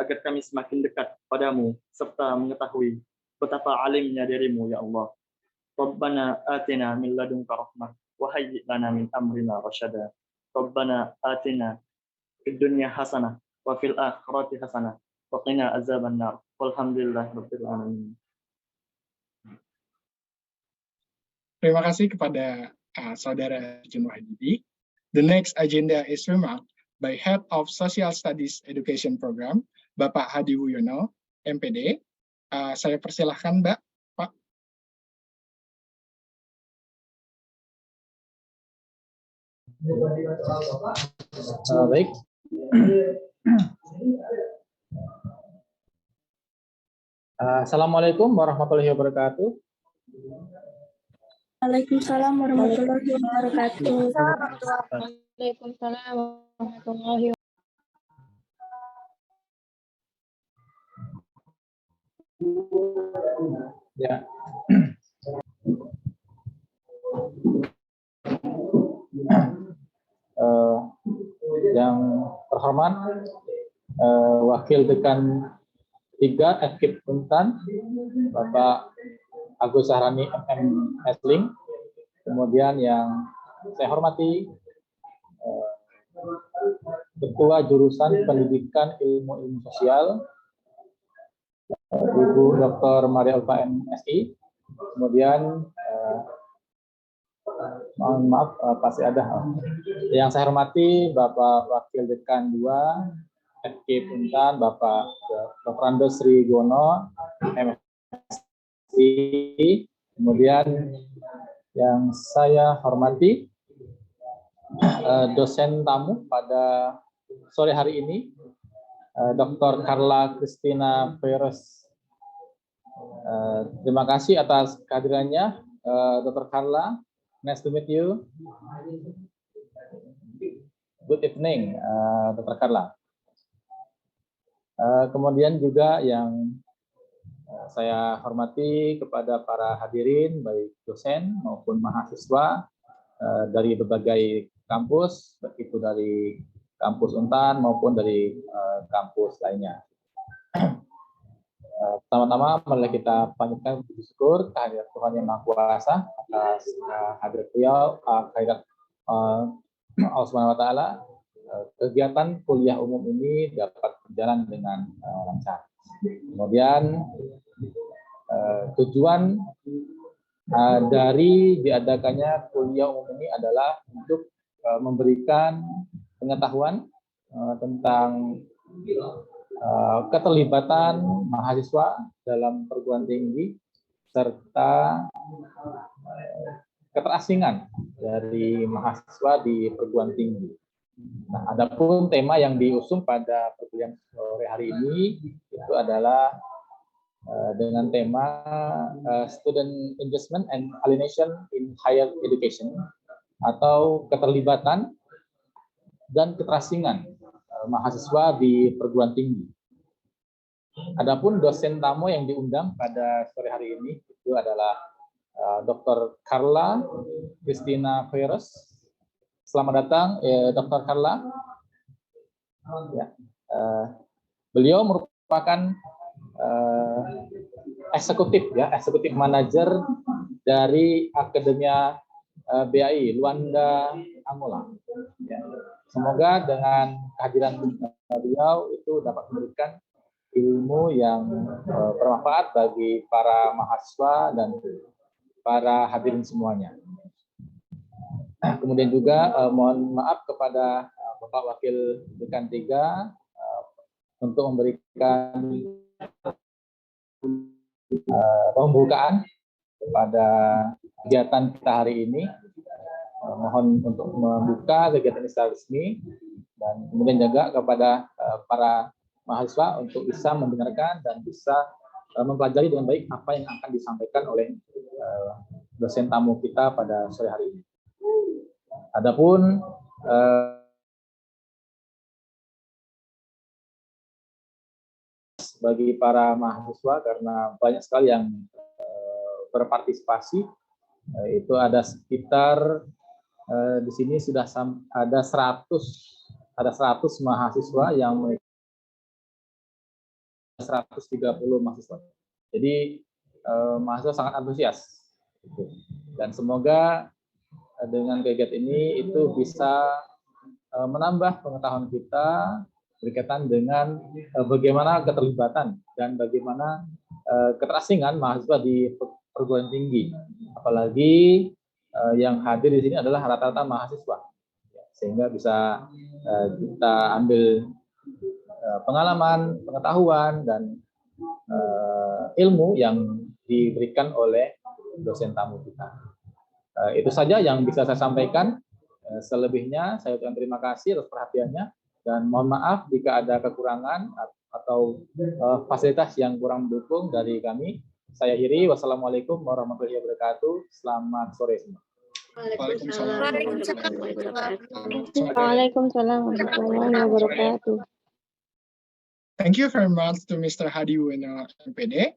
agar kami semakin dekat padamu serta mengetahui betapa alimnya dirimu ya Allah. Rabbana atina min ladunka rahmah wa hayyi' lana min amrina rasyada. Rabbana atina fid dunya hasanah wa fil akhirati hasanah wa qina azabannar. Walhamdulillahi rabbil alamin. Terima kasih kepada Saudara Jun Wahyudi. The next agenda is remarked by Head of Social Studies Education Program, Bapak Hadi Wuyono, MPD. Saya persilahkan, Mbak. Pak. Baik. Assalamualaikum warahmatullahi wabarakatuh. Waalaikumsalam warahmatullahi wabarakatuh. Waalaikumsalam warahmatullahi wabarakatuh. Ya. Yang terhormat Wakil Dekan 3 FKIP Untan, Bapak Agus Sahrani MM Esling, kemudian yang saya hormati Ketua Jurusan Pendidikan Ilmu Sosial, Ibu Dr. Maria Ulfa MSI, kemudian mohon maaf pasti ada yang saya hormati Bapak Wakil Dekan 2 FKIP Untan, Bapak Dr. Ando Sri Gono MSI, kemudian yang saya hormati dosen tamu pada sore hari ini, Dr. Carla Christina Perez. Terima kasih atas kehadirannya, Dr. Carla. Nice to meet you. Good evening, Dr. Carla. Kemudian juga yang saya hormati kepada para hadirin, baik dosen maupun mahasiswa dari berbagai kampus, baik itu dari kampus Untan maupun dari kampus lainnya. Pertama-tama mari kita panjatkan puji syukur kehadirat Tuhan Yang Maha Kuasa atas hadirat beliau, kehadirat Allah Subhanahu Wa Taala. Kegiatan kuliah umum ini dapat berjalan dengan lancar. Kemudian tujuan dari diadakannya kuliah umum ini adalah untuk memberikan pengetahuan tentang keterlibatan mahasiswa dalam perguruan tinggi serta keterasingan dari mahasiswa di perguruan tinggi. Nah, adapun tema yang diusung pada perkuliahan sore hari ini itu adalah dengan tema Student Engagement and Alienation in Higher Education, atau keterlibatan dan keterasingan mahasiswa di perguruan tinggi. Adapun dosen tamu yang diundang pada sore hari ini itu adalah Dr. Carla Christina Perez. Selamat datang, Dr. Carla. Ya, beliau merupakan eksekutif manajer dari Akademia BAI Luanda Angola. Ya. Semoga dengan kehadiran beliau itu dapat memberikan ilmu yang bermanfaat bagi para mahasiswa dan para hadirin semuanya. Kemudian juga mohon maaf kepada Bapak Wakil Dekan 3 untuk memberikan pembukaan pada kegiatan kita hari ini. Mohon untuk membuka kegiatan ini secara resmi, dan kemudian juga kepada para mahasiswa untuk bisa mendengarkan dan bisa mempelajari dengan baik apa yang akan disampaikan oleh dosen tamu kita pada sore hari ini. Adapun bagi para mahasiswa, karena banyak sekali yang berpartisipasi, itu ada sekitar di sini sudah ada 100 mahasiswa yang 130 mahasiswa. Jadi mahasiswa sangat antusias. Dan semoga dengan kegiatan ini itu bisa menambah pengetahuan kita berkaitan dengan bagaimana keterlibatan dan bagaimana keterasingan mahasiswa di perguruan tinggi. Apalagi yang hadir di sini adalah rata-rata mahasiswa, sehingga bisa kita ambil pengalaman, pengetahuan, dan ilmu yang diberikan oleh dosen tamu kita. Itu saja yang bisa saya sampaikan. Selebihnya saya ucapkan terima kasih atas perhatiannya dan mohon maaf jika ada kekurangan atau fasilitas yang kurang mendukung dari kami. Saya akhiri. Wassalamualaikum warahmatullahi wabarakatuh. Selamat sore semua. Waalaikumsalam warahmatullahi wabarakatuh. Thank you very much to Mr. Hadi Uyono, MPD,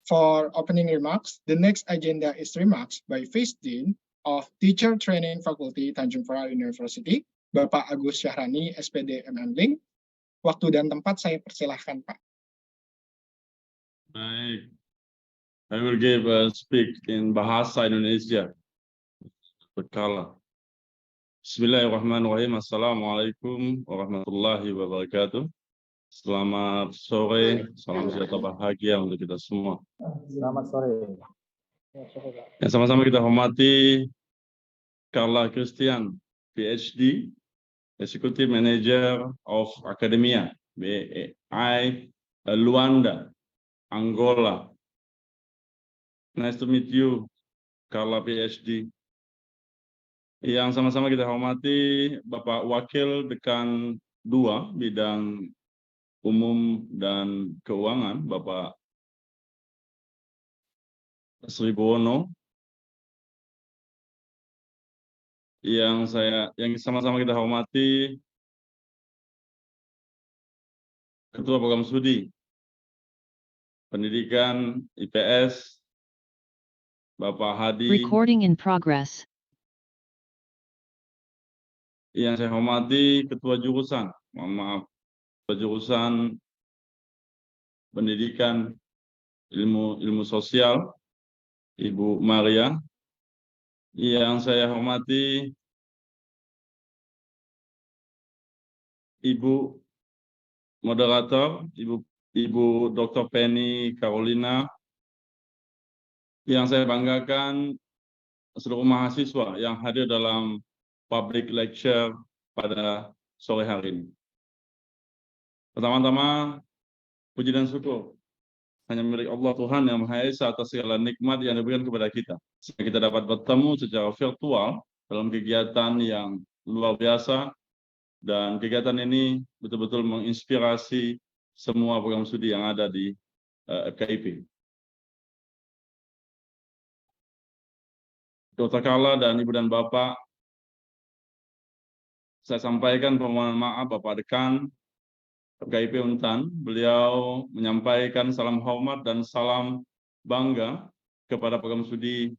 for opening remarks. The next agenda is remarks by Vice Dean of Teacher Training Faculty Tanjung Perak University, Bapak Agus Syahrani, SPD MM. Waktu dan tempat saya persilahkan, Pak. Baik. I will speak in Bahasa Indonesia. Berkala. Bismillahirrahmanirrahim. Assalamualaikum warahmatullahi wabarakatuh. Selamat sore, salam sejahtera bahagia untuk kita semua. Selamat sore. Yang sama-sama kita hormati Carla Christian, PhD, Executive Manager of Academia, BEI, Luanda, Angola. Nice to meet you, Carla PhD. Yang sama-sama kita hormati Bapak Wakil Dekan 2 Bidang Umum dan Keuangan, Bapak Sri Bono. Yang sama-sama kita hormati Ketua Program Studi Pendidikan IPS, Bapak Hadi. Recording in progress. Yang saya hormati Ketua Jurusan, Jurusan Pendidikan Ilmu Sosial, Ibu Maria. Yang saya hormati Ibu Moderator, Ibu Dr. Penny Carolina. Yang saya banggakan seluruh mahasiswa yang hadir dalam public lecture pada sore hari ini. Pertama-tama, puji dan syukur hanya milik Allah Tuhan Yang Maha Esa atas segala nikmat yang diberikan kepada kita. Sehingga kita dapat bertemu secara virtual dalam kegiatan yang luar biasa, dan kegiatan ini betul-betul menginspirasi semua program studi yang ada di FKIP. Dr. Carla dan Ibu dan Bapak, saya sampaikan permohonan maaf Bapak Dekan FKIP Untan. Beliau menyampaikan salam hormat dan salam bangga kepada program studi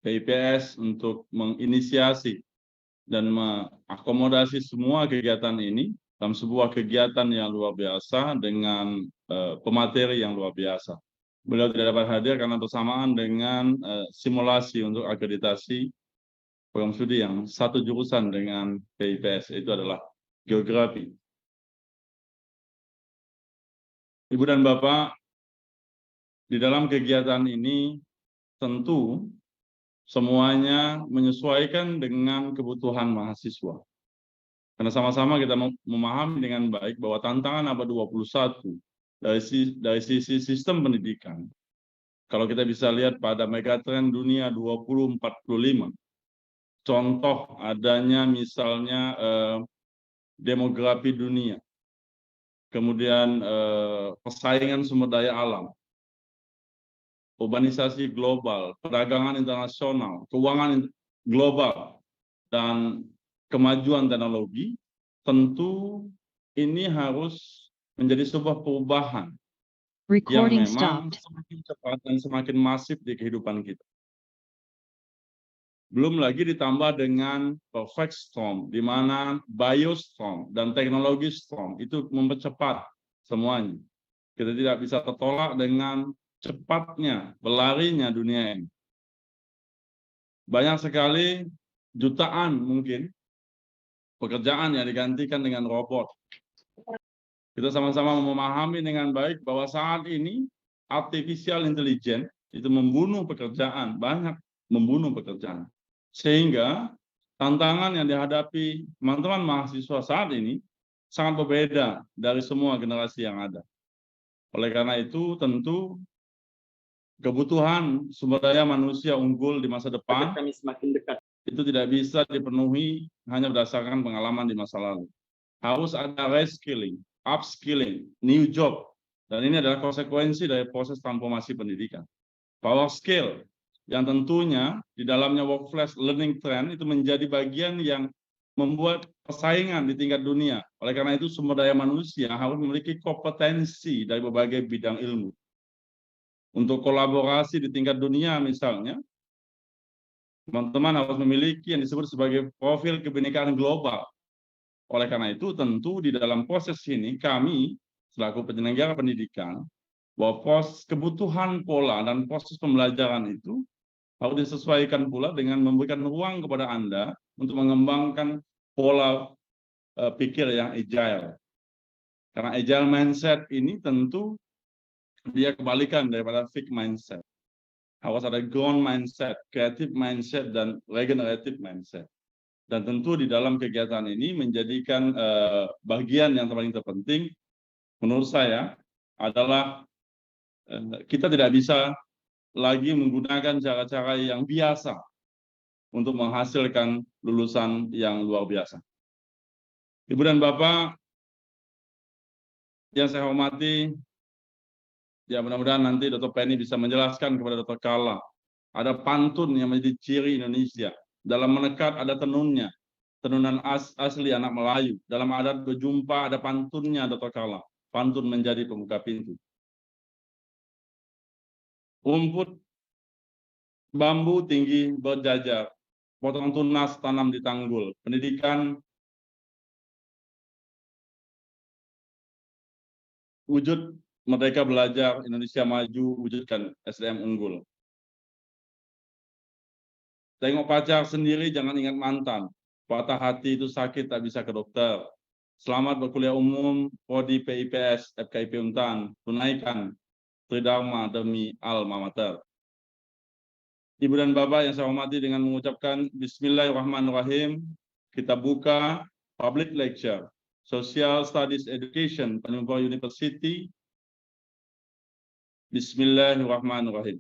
PIPS untuk menginisiasi dan mengakomodasi semua kegiatan ini dalam sebuah kegiatan yang luar biasa dengan pemateri yang luar biasa. Beliau tidak dapat hadir karena bersamaan dengan simulasi untuk akreditasi program studi yang satu jurusan dengan PIPS, itu adalah geografi. Ibu dan Bapak, di dalam kegiatan ini tentu semuanya menyesuaikan dengan kebutuhan mahasiswa. Karena sama-sama kita memahami dengan baik bahwa tantangan abad 21 dari sisi sistem pendidikan, kalau kita bisa lihat pada megatrend dunia 2045, contoh adanya misalnya demografi dunia, kemudian persaingan sumber daya alam, urbanisasi global, perdagangan internasional, keuangan global, dan kemajuan teknologi, tentu ini harus menjadi sebuah perubahan Recording yang memang stopped. semakin cepat dan semakin masif di kehidupan kita. Belum lagi ditambah dengan perfect storm, di mana biostorm dan teknologi storm itu mempercepat semuanya. Kita tidak bisa tertolak dengan cepatnya berlarinya dunia ini. Banyak sekali, jutaan mungkin, pekerjaan yang digantikan dengan robot. Kita sama-sama memahami dengan baik bahwa saat ini artificial intelligence itu membunuh pekerjaan, banyak membunuh pekerjaan. Sehingga tantangan yang dihadapi teman-teman mahasiswa saat ini sangat berbeda dari semua generasi yang ada. Oleh karena itu, tentu kebutuhan sumber daya manusia unggul di masa depan Kami semakin dekat. itu tidak bisa dipenuhi hanya berdasarkan pengalaman di masa lalu. Harus ada reskilling, upskilling, new job. Dan ini adalah konsekuensi dari proses transformasi pendidikan. Power skill, yang tentunya di dalamnya workplace learning trend itu menjadi bagian yang membuat persaingan di tingkat dunia. Oleh karena itu, sumber daya manusia harus memiliki kompetensi dari berbagai bidang ilmu. Untuk kolaborasi di tingkat dunia misalnya, teman-teman harus memiliki yang disebut sebagai profil kebinekaan global. Oleh karena itu, tentu di dalam proses ini, kami selaku penyelenggara pendidikan, bahwa kebutuhan pola dan proses pembelajaran itu harus disesuaikan pula dengan memberikan ruang kepada Anda untuk mengembangkan pola pikir yang agile. Karena agile mindset ini tentu dia kebalikan daripada fixed mindset. Harus ada growth mindset, creative mindset, dan regenerative mindset. Dan tentu di dalam kegiatan ini menjadikan bagian yang paling terpenting menurut saya adalah kita tidak bisa lagi menggunakan cara-cara yang biasa untuk menghasilkan lulusan yang luar biasa. Ibu dan Bapak yang saya hormati, ya mudah-mudahan nanti Dr. Penny bisa menjelaskan kepada Dr. Carla. Ada pantun yang menjadi ciri Indonesia. Dalam menekat ada tenunnya. Tenunan asli anak Melayu. Dalam adat berjumpa ada pantunnya Dr. Carla. Pantun menjadi pembuka pintu. Rumput bambu tinggi berjajar. Potong tunas tanam di tanggul. Pendidikan wujud Merdeka Belajar, Indonesia Maju, wujudkan SDM unggul. Tengok pacar sendiri, jangan ingat mantan. Patah hati itu sakit, tak bisa ke dokter. Selamat berkuliah umum, Prodi PIPS, FKIP Untan. Tunaikan tridharma demi alma mater. Ibu dan Bapak yang saya hormati, dengan mengucapkan Bismillahirrahmanirrahim, kita buka public lecture, Social Studies Education, Penumpang University. Bismillahirrahmanirrahim.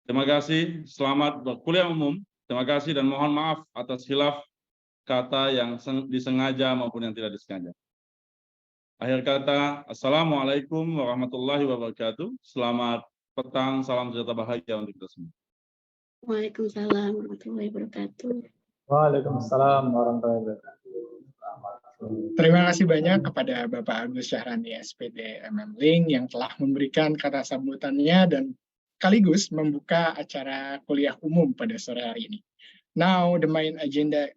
Terima kasih, selamat berkuliah umum. Terima kasih dan mohon maaf atas khilaf kata yang disengaja maupun yang tidak disengaja. Akhir kata, Assalamualaikum warahmatullahi wabarakatuh. Selamat petang, salam sejahtera bahagia untuk kita semua. Waalaikumsalam warahmatullahi wabarakatuh. Waalaikumsalam warahmatullahi wabarakatuh. Terima kasih banyak kepada Bapak Agus Syahrani, SPD MM-Link, yang telah memberikan kata sambutannya dan sekaligus membuka acara kuliah umum pada sore hari ini. Now, the main agenda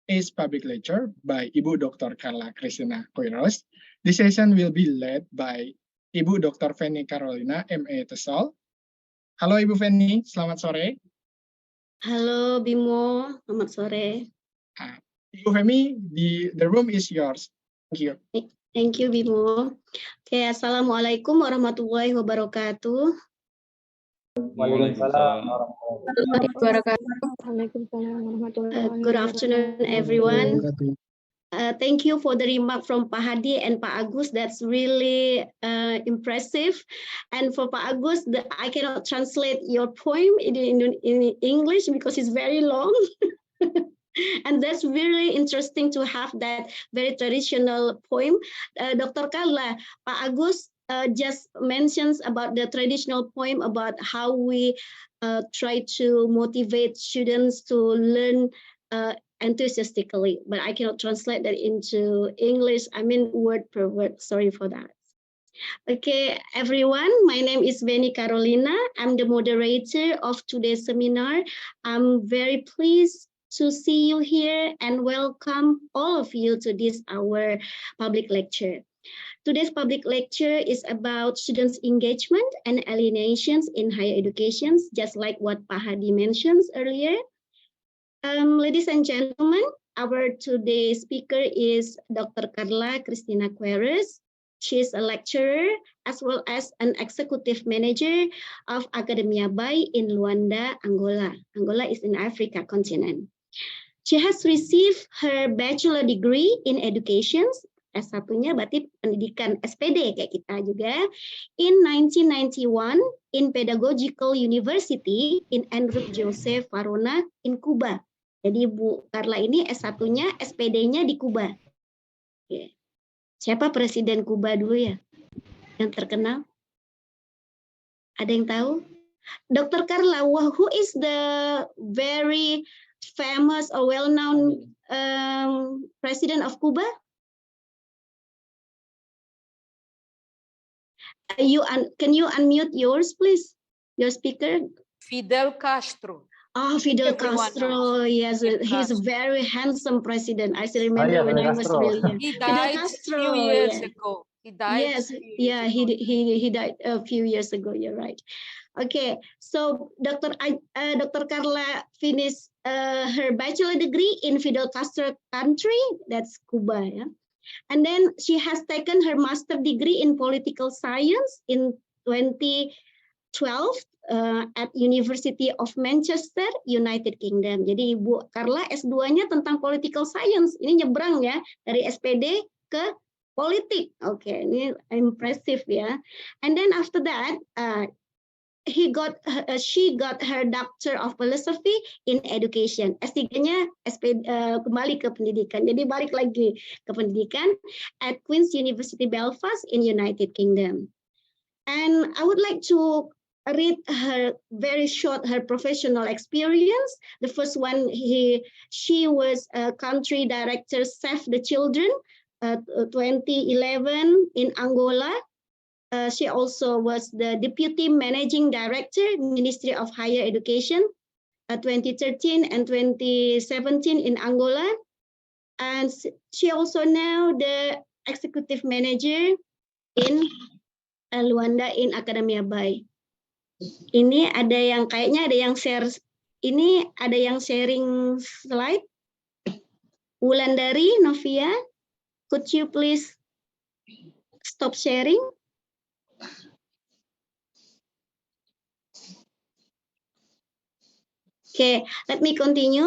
is public lecture by Ibu Dr. Carla Christina Koiros. This session will be led by Ibu Dr. Feni Carolina, MA TESOL. Halo Ibu Feni, selamat sore. Halo Bimo, selamat sore. Ibu Femi, the room is yours. Thank you. Thank you Bimo. Oke, Assalamualaikum warahmatullahi wabarakatuh. Waalaikumsalam warahmatullahi wabarakatuh. Good afternoon, everyone. Thank you for the remark from Pak Hadi and Pak Agus. That's really impressive. And for Pak Agus, I cannot translate your poem in English because it's very long. And that's really interesting to have that very traditional poem. Dr. Carla, Pak Agus just mentions about the traditional poem about how we try to motivate students to learn enthusiastically, but I cannot translate that into English. I mean word per word. Sorry for that. Okay, everyone, my name is Feni Carolina. I'm the moderator of today's seminar. I'm very pleased to see you here and welcome all of you to this our public lecture. Today's public lecture is about students' engagement and alienations in higher education, just like what Pak Hadi mentioned earlier. Ladies and gentlemen, our today's speaker is Dr. Carla Cristina Queres. She is a lecturer as well as an executive manager of Academia Bay in Luanda, Angola. Angola is in Africa continent. She has received her bachelor degree in education, S1-nya berarti pendidikan SPD kayak kita juga, in 1991 in Pedagogical University in Enrique José Varona in Cuba. Jadi Bu Carla ini S1-nya, SPD-nya di Kuba. Oke. Siapa presiden Kuba dulu ya? Yang terkenal? Ada yang tahu? Dr. Carla, who is the very famous or well-known president of Cuba? Can you unmute yours, please? Your speaker? Fidel Castro. Oh, Fidel Everyone Castro. Yes, he's a very handsome president. I still remember when I was really young. He died a few years ago. He died. Yes, yeah, he died a few years ago. You're right. Okay, so Dr. Carla finished her bachelor degree in Fidel Castro country, that's Cuba, yeah. And then she has taken her master degree in political science in 2012 at University of Manchester, United Kingdom. Jadi Ibu Carla S2-nya tentang political science. Ini nyebrang ya dari SPD ke politik. Oke, ini impressive ya. And then after that, she got her Doctor of Philosophy in Education. S3-nya kembali ke pendidikan. Jadi balik lagi ke pendidikan at Queen's University Belfast in United Kingdom. And I would like to read her very short her professional experience. The first one, she was a country director Save the Children 2011 in Angola. She also was the Deputy Managing Director, Ministry of Higher Education, 2013 and 2017 in Angola. And she also now the Executive Manager in Luanda in Academia Bay. Ini kayaknya ada yang share, ini ada yang sharing slide. Wulandari, Novia, could you please stop sharing? Okay, let me continue.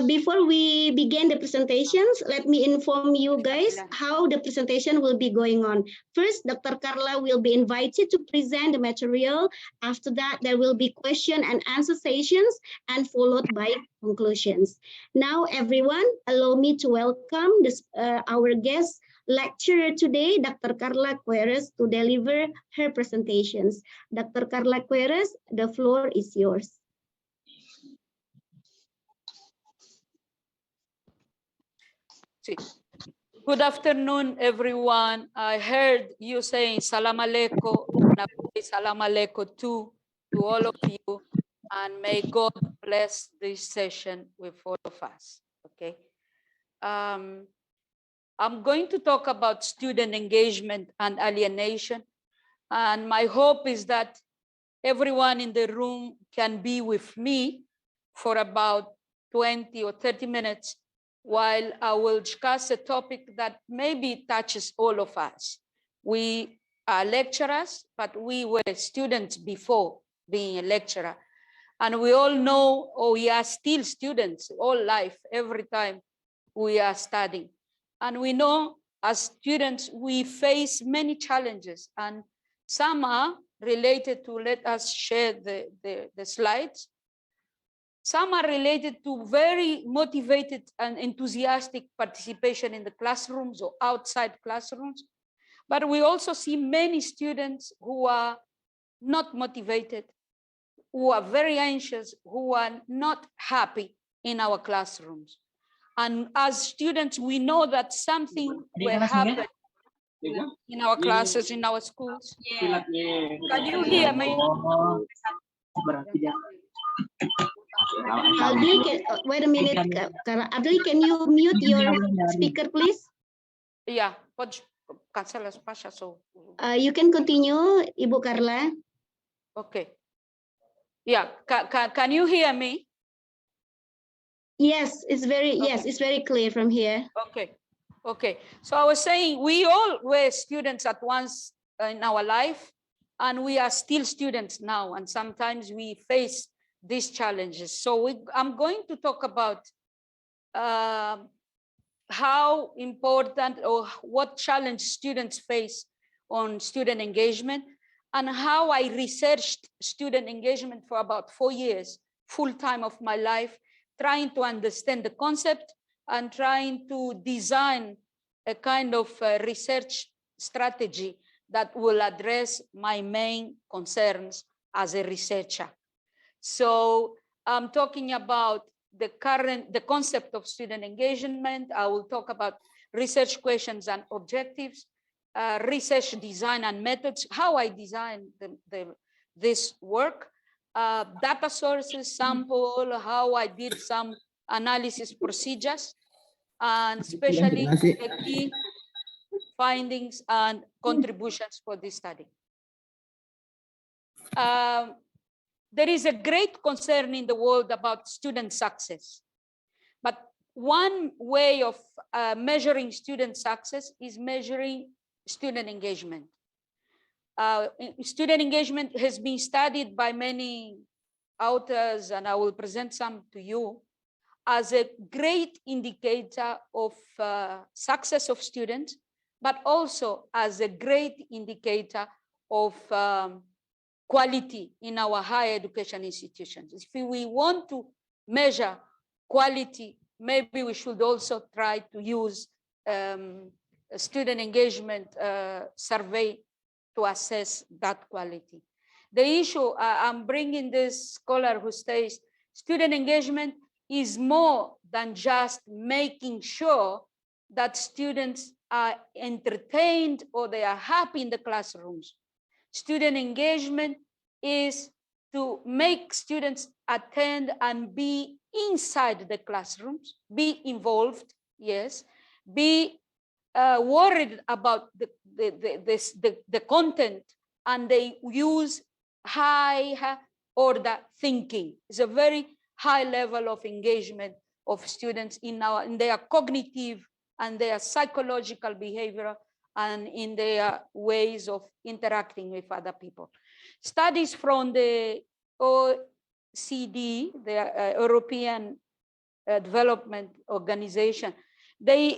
Before we begin the presentations, let me inform you guys how the presentation will be going on. First, Dr. Carla will be invited to present the material. After that, there will be question and answer sessions and followed by conclusions. Now, everyone, allow me to welcome our guest lecturer today, Dr. Carla Queres, to deliver her presentations. Dr. Carla Queres, the floor is yours. Good afternoon, everyone. I heard you saying salam alaikum, and I say salam alaikum to all of you, and may God bless this session with all of us. Okay. I'm going to talk about student engagement and alienation, and my hope is that everyone in the room can be with me for about 20 or 30 minutes while I will discuss a topic that maybe touches all of us. We are lecturers, but we were students before being a lecturer. And we all know, or we are still students all life, every time we are studying. And we know as students, we face many challenges, and some are related to, let us share the slides. Some are related to very motivated and enthusiastic participation in the classrooms or outside classrooms. But we also see many students who are not motivated, who are very anxious, who are not happy in our classrooms. And as students, we know that something will happen in our classes, in our schools. Can you hear me? Aldi, wait a minute. Aldi, can you mute your speaker, please? Yeah, cancel Pasha. So You can continue, Ibu Carla. okay. Yeah, can you hear me? Yes, it's very clear from here. Okay. Okay. So I was saying we all were students at once in our life, and we are still students now. And sometimes we face these challenges. So I'm going to talk about how important or what challenge students face on student engagement, and how I researched student engagement for about 4 years, full time of my life, trying to understand the concept and trying to design a kind of research strategy that will address my main concerns as a researcher. So I'm talking about the concept of student engagement. I will talk about research questions and objectives, research design and methods, how I design this work, data sources, sample, how I did some analysis procedures, and especially the key findings and contributions for this study. There is a great concern in the world about student success. But one way of measuring student success is measuring student engagement. Student engagement has been studied by many authors, and I will present some to you, as a great indicator of success of students, but also as a great indicator of quality in our higher education institutions. If we want to measure quality, maybe we should also try to use a student engagement survey to assess that quality. The issue, I'm bringing this scholar who says student engagement is more than just making sure that students are entertained or they are happy in the classrooms. Student engagement is to make students attend and be inside the classrooms, be involved, yes, be worried about the content, and they use high order thinking. It's a very high level of engagement of students in their cognitive and their psychological behavior and in their ways of interacting with other people. Studies from the OECD, the European Development Organization, they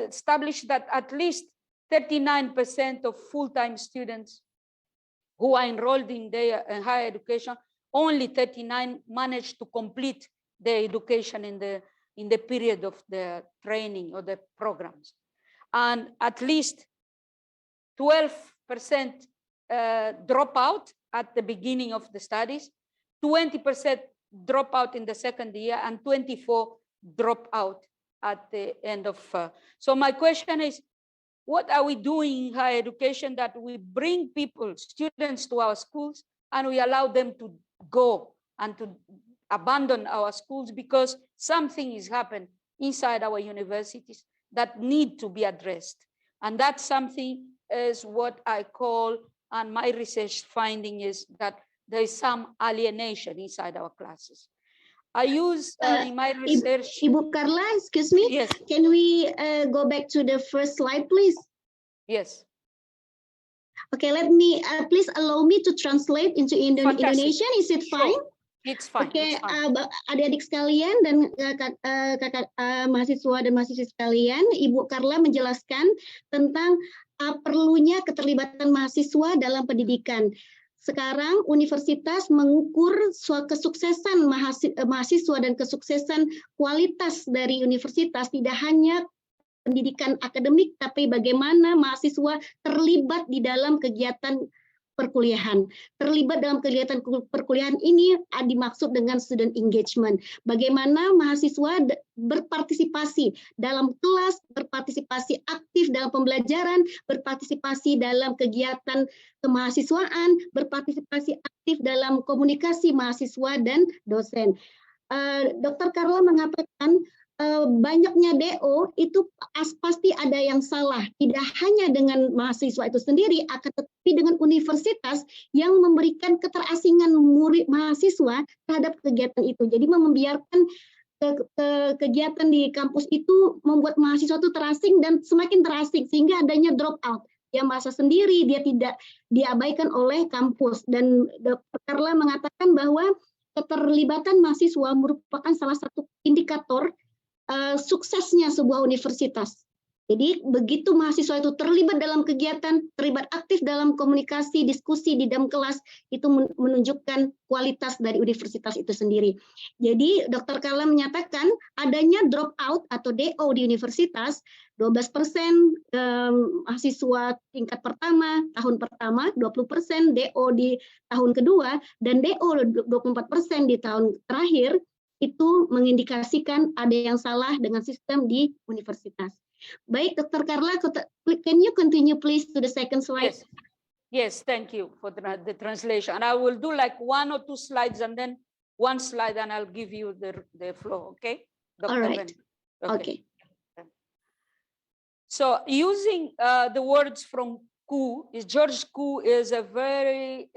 established that at least 39% of full-time students who are enrolled in their higher education, only 39 managed to complete their education in the period of the training or the programs. And at least 12% drop out at the beginning of the studies, 20% drop out in the second year, and 24 drop out at the end of. So my question is, what are we doing in higher education that we bring people, students to our schools, and we allow them to go and to abandon our schools because something is happening inside our universities that need to be addressed? And that something is what I call, and my research finding is that there is some alienation inside our classes. I use in my research. Ibu Carla, excuse me. Yes. Can we go back to the first slide, please? Yes. Okay, let me, please allow me to translate into Indonesian. Is it fine? Sure. It's fine. Oke, It's fine. adik-adik sekalian dan kakak mahasiswa dan mahasiswi sekalian, Ibu Carla menjelaskan tentang perlunya keterlibatan mahasiswa dalam pendidikan. Sekarang universitas mengukur kesuksesan mahasiswa dan kesuksesan kualitas dari universitas tidak hanya pendidikan akademik, tapi bagaimana mahasiswa terlibat di dalam kegiatan perkuliahan. Terlibat dalam kegiatan perkuliahan ini dimaksud dengan student engagement. Bagaimana mahasiswa berpartisipasi dalam kelas, berpartisipasi aktif dalam pembelajaran, berpartisipasi dalam kegiatan kemahasiswaan, berpartisipasi aktif dalam komunikasi mahasiswa dan dosen. Dr. Carla mengatakan banyaknya DO itu pasti ada yang salah, tidak hanya dengan mahasiswa itu sendiri, akan tetapi dengan universitas yang memberikan keterasingan murid mahasiswa terhadap kegiatan itu. Jadi membiarkan kegiatan di kampus itu membuat mahasiswa itu terasing dan semakin terasing sehingga adanya drop out. Dia merasa sendiri, dia tidak diabaikan oleh kampus. Dan Dr. Carla mengatakan bahwa keterlibatan mahasiswa merupakan salah satu indikator suksesnya sebuah universitas. Jadi begitu mahasiswa itu terlibat dalam kegiatan, terlibat aktif dalam komunikasi, diskusi di dalam kelas, itu menunjukkan kualitas dari universitas itu sendiri. Jadi Dr. Carla menyatakan adanya drop out atau DO di universitas, 12% mahasiswa tingkat pertama, tahun pertama, 20% DO di tahun kedua, dan DO 24% di tahun terakhir, itu mengindikasikan ada yang salah dengan sistem di universitas. Baik, Dr. Carla, can you continue please to the second slide? Yes, thank you for the translation. And I will do like 1 or 2 slides and then 1 slide and I'll give you the floor, okay? Dr. All right, okay. So using the words from Koo, George Koo is a very,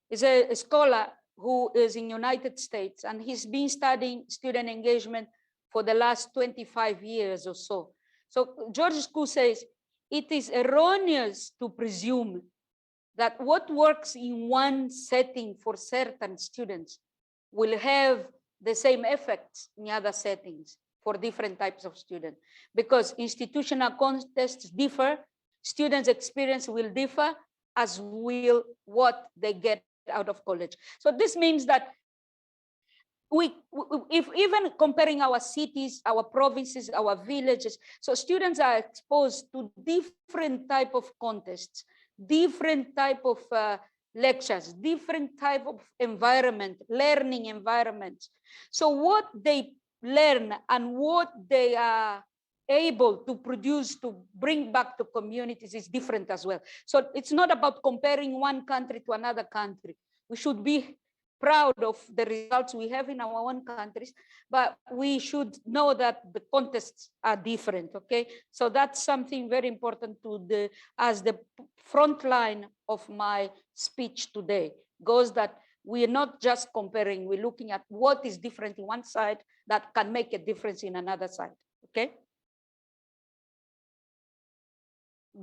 is a scholar who is in United States, and he's been studying student engagement for the last 25 years or so. So George Koo says, it is erroneous to presume that what works in one setting for certain students will have the same effects in other settings for different types of students. Because institutional contexts differ, students' experience will differ, as will what they get out of college. So this means that if even comparing our cities, our provinces, our villages, so students are exposed to different type of contexts, different type of lectures, different type of environment, learning environments. So what they learn and what they are able to produce to bring back to communities is different as well. So it's not about comparing one country to another country. We should be proud of the results we have in our own countries, but we should know that the contexts are different, okay? So that's something very important to as the front line of my speech today, goes that we are not just comparing, we're looking at what is different in one side that can make a difference in another side, okay?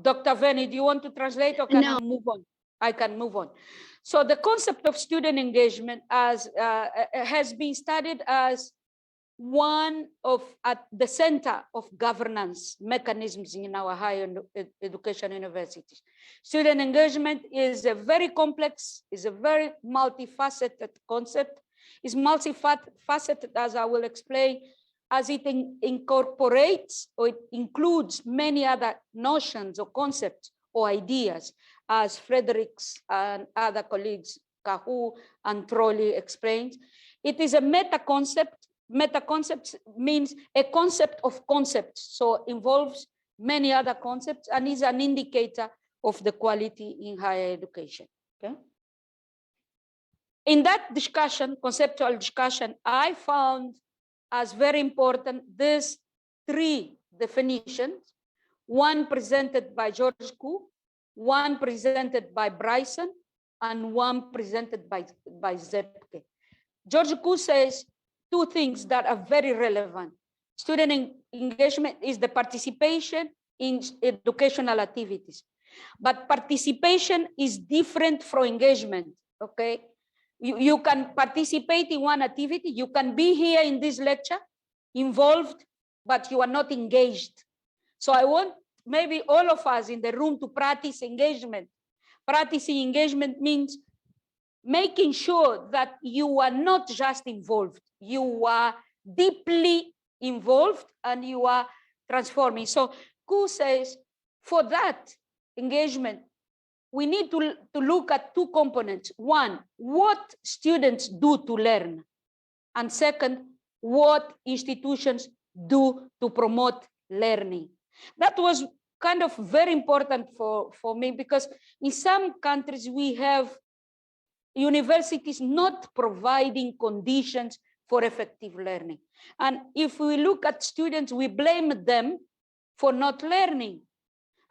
Dr. Veni, do you want to translate or can I move on? I can move on. So the concept of student engagement has been studied as one of at the center of governance mechanisms in our higher education universities. Student engagement is a very complex, is a very multifaceted concept. It's multifaceted, as I will explain, as it incorporates or it includes many other notions or concepts or ideas, as Fredericks and other colleagues, Kahu and Trolley explained. It is a meta concept. Meta concept means a concept of concepts, so involves many other concepts and is an indicator of the quality in higher education. Okay. In that discussion, conceptual discussion, I found as very important these 3 definitions, one presented by George Koo, one presented by Bryson, and one presented by Zepke. George Koo says 2 things that are very relevant. Student engagement is the participation in educational activities, but participation is different from engagement, okay? You can participate in one activity, you can be here in this lecture, involved, but you are not engaged. So I want maybe all of us in the room to practice engagement. Practicing engagement means making sure that you are not just involved, you are deeply involved and you are transforming. So Koo says, for that engagement, we need to look at 2 components. One, what students do to learn. And second, what institutions do to promote learning. That was kind of very important for me, because in some countries we have universities not providing conditions for effective learning. And if we look at students, we blame them for not learning.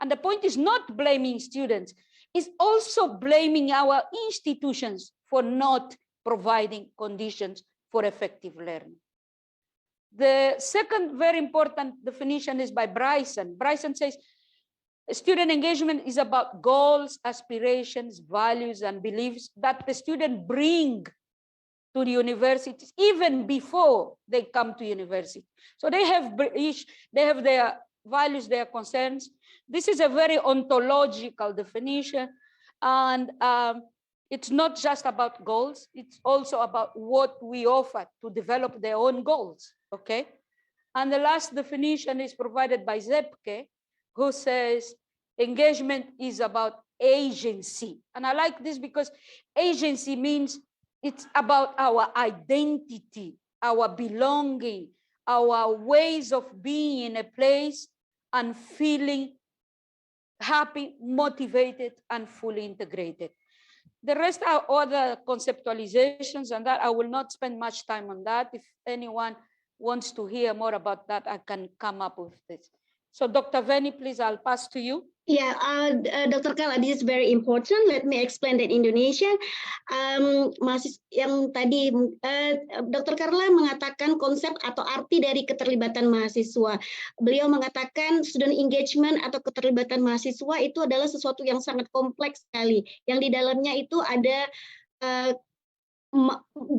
And the point is not blaming students, it's also blaming our institutions for not providing conditions for effective learning. The second very important definition is by Bryson. Bryson says, student engagement is about goals, aspirations, values, and beliefs that the student bring to the universities even before they come to university. So they have their values, their concerns. This is a very ontological definition, and it's not just about goals, it's also about what we offer to develop their own goals, okay? And the last definition is provided by Zepke, who says engagement is about agency. And I like this because agency means it's about our identity, our belonging, our ways of being in a place and feeling happy, motivated, and fully integrated. The rest are other conceptualizations, and that I will not spend much time on that. If anyone wants to hear more about that, I can come up with this. So Dr. Veni, please, I'll pass to you. Yeah, Dr. Carla, this is very important. Let me explain that in Indonesian. Yang tadi Dr. Carla mengatakan konsep atau arti dari keterlibatan mahasiswa. Beliau mengatakan student engagement atau keterlibatan mahasiswa itu adalah sesuatu yang sangat kompleks sekali. Yang di dalamnya itu ada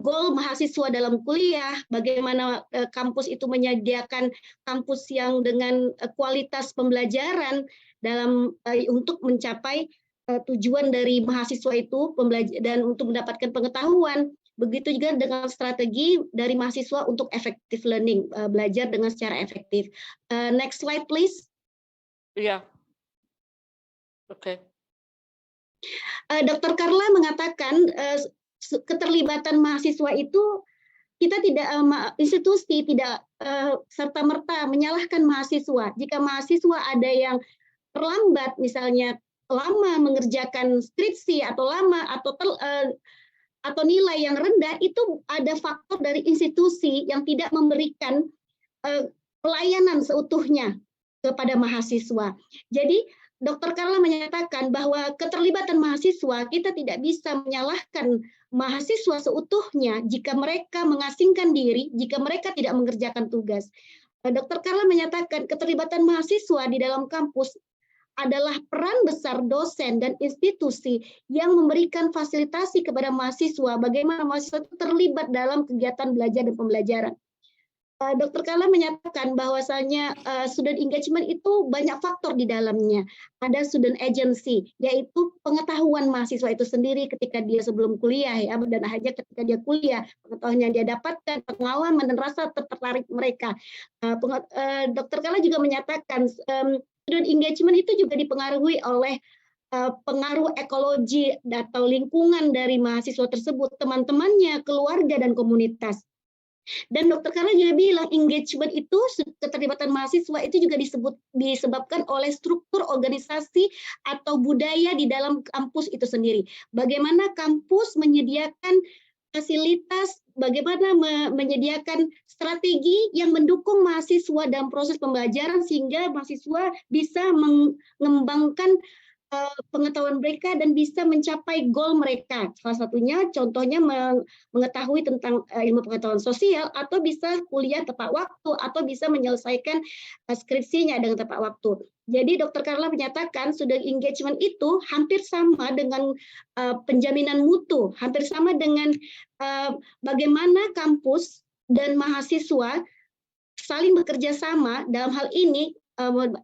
goal mahasiswa dalam kuliah, bagaimana kampus itu menyediakan kampus yang dengan kualitas pembelajaran dalam untuk mencapai tujuan dari mahasiswa itu dan untuk mendapatkan pengetahuan. Begitu juga dengan strategi dari mahasiswa untuk effective learning, belajar dengan secara efektif. Next slide, please. Yeah. Okay. Dr. Carla mengatakan keterlibatan mahasiswa itu kita tidak institusi tidak serta-merta menyalahkan mahasiswa. Jika mahasiswa ada yang terlambat, misalnya lama mengerjakan skripsi atau lama atau nilai yang rendah, itu ada faktor dari institusi yang tidak memberikan pelayanan seutuhnya kepada mahasiswa. Jadi Dr. Carla menyatakan bahwa keterlibatan mahasiswa kita tidak bisa menyalahkan mahasiswa seutuhnya jika mereka mengasingkan diri, jika mereka tidak mengerjakan tugas. Dr. Carla menyatakan keterlibatan mahasiswa di dalam kampus adalah peran besar dosen dan institusi yang memberikan fasilitasi kepada mahasiswa bagaimana mahasiswa itu terlibat dalam kegiatan belajar dan pembelajaran. Dr. Carla menyatakan bahwasanya student engagement itu banyak faktor di dalamnya. Ada student agency, yaitu pengetahuan mahasiswa itu sendiri ketika dia sebelum kuliah, ya, dan akhirnya ketika dia kuliah, pengetahuan yang dia dapatkan, pengalaman dan rasa tertarik mereka. Dr. Carla juga menyatakan student engagement itu juga dipengaruhi oleh pengaruh ekologi atau lingkungan dari mahasiswa tersebut, teman-temannya, keluarga, dan komunitas. Dan Dr. Carla juga bilang engagement itu, keterlibatan mahasiswa itu juga disebabkan oleh struktur organisasi atau budaya di dalam kampus itu sendiri. Bagaimana kampus menyediakan fasilitas, bagaimana menyediakan strategi yang mendukung mahasiswa dalam proses pembelajaran sehingga mahasiswa bisa mengembangkan pengetahuan mereka dan bisa mencapai goal mereka. Salah satunya contohnya mengetahui tentang ilmu pengetahuan sosial atau bisa kuliah tepat waktu atau bisa menyelesaikan skripsinya dengan tepat waktu. Jadi Dr. Carla menyatakan student engagement itu hampir sama dengan penjaminan mutu, hampir sama dengan bagaimana kampus dan mahasiswa saling bekerja sama dalam hal ini.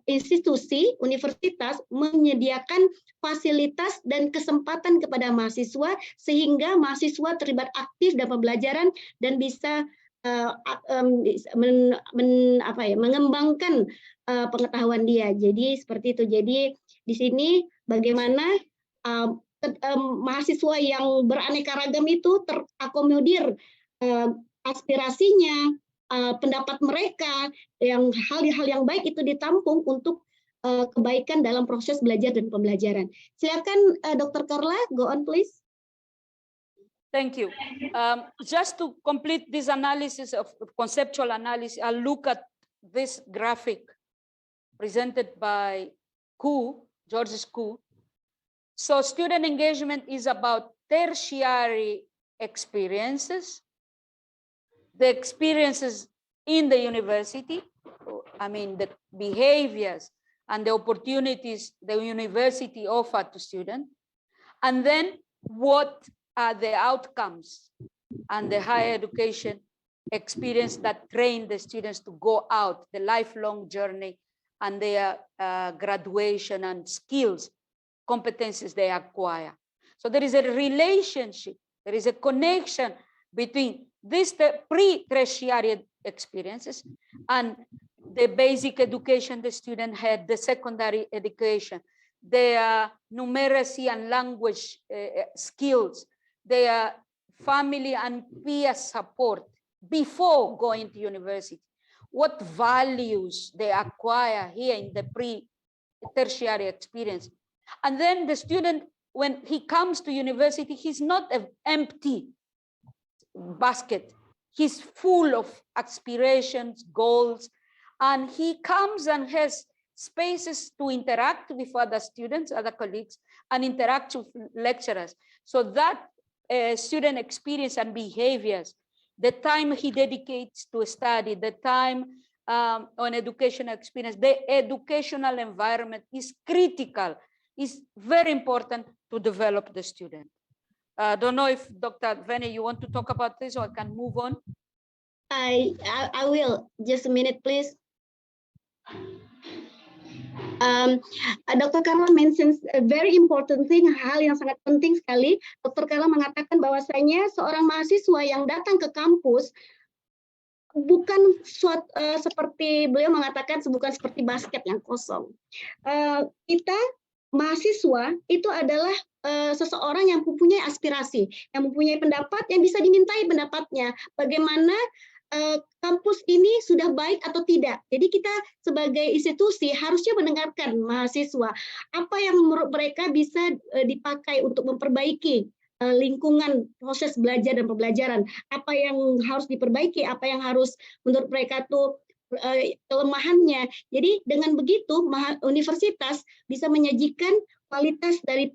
Institusi, universitas menyediakan fasilitas dan kesempatan kepada mahasiswa sehingga mahasiswa terlibat aktif dalam pembelajaran dan bisa mengembangkan pengetahuan dia. Jadi seperti itu. Jadi di sini bagaimana mahasiswa yang beraneka ragam itu terakomodir aspirasinya, pendapat mereka, yang hal-hal yang baik itu ditampung untuk kebaikan dalam proses belajar dan pembelajaran. Silakan Dr. Carla, go on please. Thank you. Just to complete this analysis of conceptual analysis, I'll look at this graphic presented by Georges Koo. So student engagement is about tertiary experiences, the experiences in the university, I mean the behaviors and the opportunities the university offered to students, and then what are the outcomes and the higher education experience that train the students to go out, the lifelong journey and their graduation and skills, competencies they acquire. So there is a relationship, there is a connection between these pre-tertiary experiences and the basic education the student had, the secondary education, their numeracy and language skills, their family and peer support before going to university, what values they acquire here in the pre-tertiary experience. And then the student, when he comes to university, he's not an empty basket. He's full of aspirations, goals, and he comes and has spaces to interact with other students, other colleagues, and interact with lecturers. So that student experience and behaviors, the time he dedicates to study, the time on educational experience, the educational environment is critical, is very important to develop the student. I don't know if Dr. Vene, you want to talk about this, or I can move on? I will. Just a minute, please. Dr. Carla mentions a very important thing, hal yang sangat penting sekali. Dr. Carla mengatakan bahwasanya seorang mahasiswa yang datang ke kampus bukan seperti beliau mengatakan, bukan seperti basket yang kosong. Kita mahasiswa itu adalah seseorang yang mempunyai aspirasi, yang mempunyai pendapat, yang bisa dimintai pendapatnya. Bagaimana kampus ini sudah baik atau tidak. Jadi kita sebagai institusi harusnya mendengarkan mahasiswa. Apa yang menurut mereka bisa dipakai untuk memperbaiki lingkungan proses belajar dan pembelajaran. Apa yang harus diperbaiki, apa yang harus menurut mereka tuh kelemahannya. Jadi dengan begitu universitas bisa menyajikan kualitas dari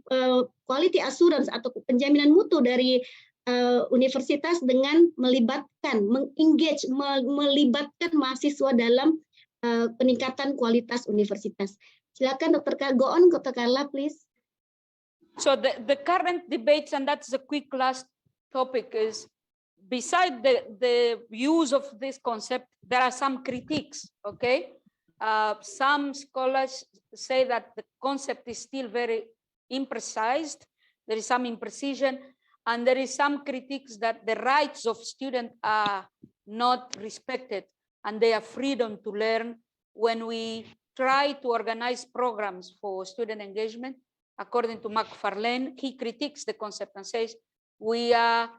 quality assurance atau penjaminan mutu dari universitas dengan melibatkan, melibatkan mahasiswa dalam peningkatan kualitas universitas. Silakan Dr. Carla, go on Dr. Carla, please. So the current debates, and that's the quick last topic, is beside the use of this concept, there are some critiques, okay? Some scholars say that the concept is still very imprecise, there is some imprecision, and there is some critiques that the rights of students are not respected and their freedom to learn. When we try to organize programs for student engagement, according to McFarlane, he critiques the concept and says, we are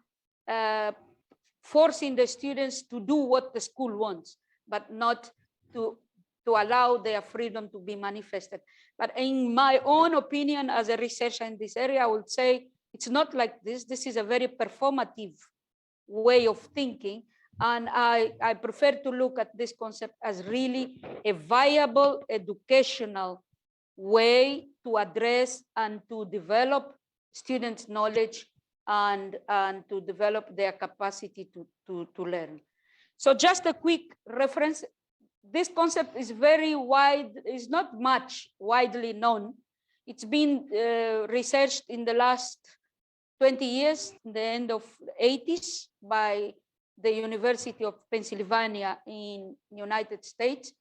forcing the students to do what the school wants, but not to allow their freedom to be manifested. But in my own opinion, as a researcher in this area, I would say, it's not like this. This is a very performative way of thinking. And I prefer to look at this concept as really a viable educational way to address and to develop students' knowledge and to develop their capacity to learn. So just a quick reference. This concept is very wide, is not much widely known. It's been researched in the last 20 years, the end of the 80s, by the University of Pennsylvania in the United States.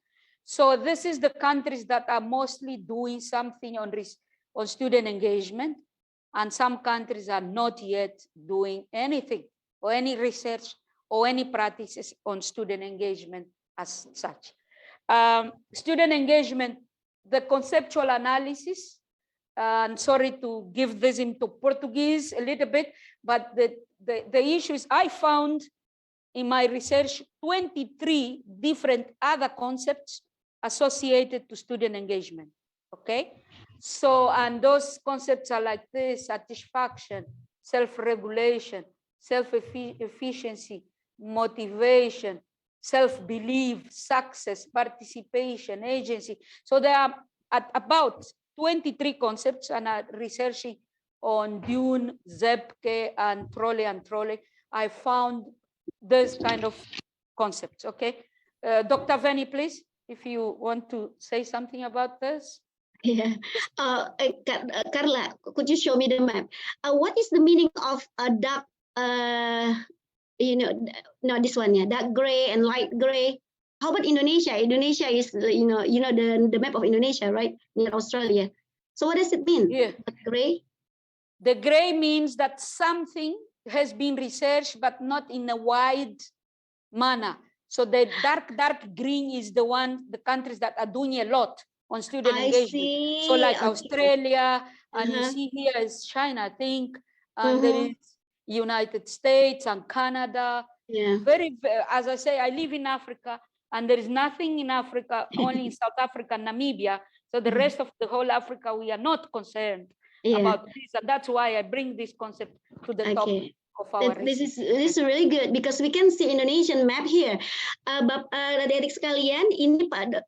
So this is the countries that are mostly doing something on student engagement, and some countries are not yet doing anything or any research or any practices on student engagement as such. Student engagement, the conceptual analysis, and sorry to give this into Portuguese a little bit, but the issue is I found in my research 23 different other concepts associated to student engagement, okay? So, and those concepts are like this: satisfaction, self-regulation, self-efficiency, motivation, self-belief, success, participation, agency. So there are about 23 concepts, and I'm researching on Dune, Zebke, and Trolle. I found this kind of concepts, okay? Dr. Veni, please, if you want to say something about this. Yeah. Carla, could you show me the map? What is the meaning of a dark, not this one, yeah, dark gray and light gray? How about Indonesia? Indonesia is, the map of Indonesia, right? Near Australia. So what does it mean? Yeah. Gray? The gray means that something has been researched, but not in a wide manner. So the dark green is the countries that are doing a lot on student engagement. See. So like Okay. Australia, and you see here is China, I think, and there is United States and Canada. Yeah. As I say, I live in Africa, and there is nothing in Africa, only in South Africa and Namibia. So the rest of the whole Africa, we are not concerned about this, and that's why I bring this concept to the top of our This is really good because we can see Indonesian map here. Adik-adik sekalian, ini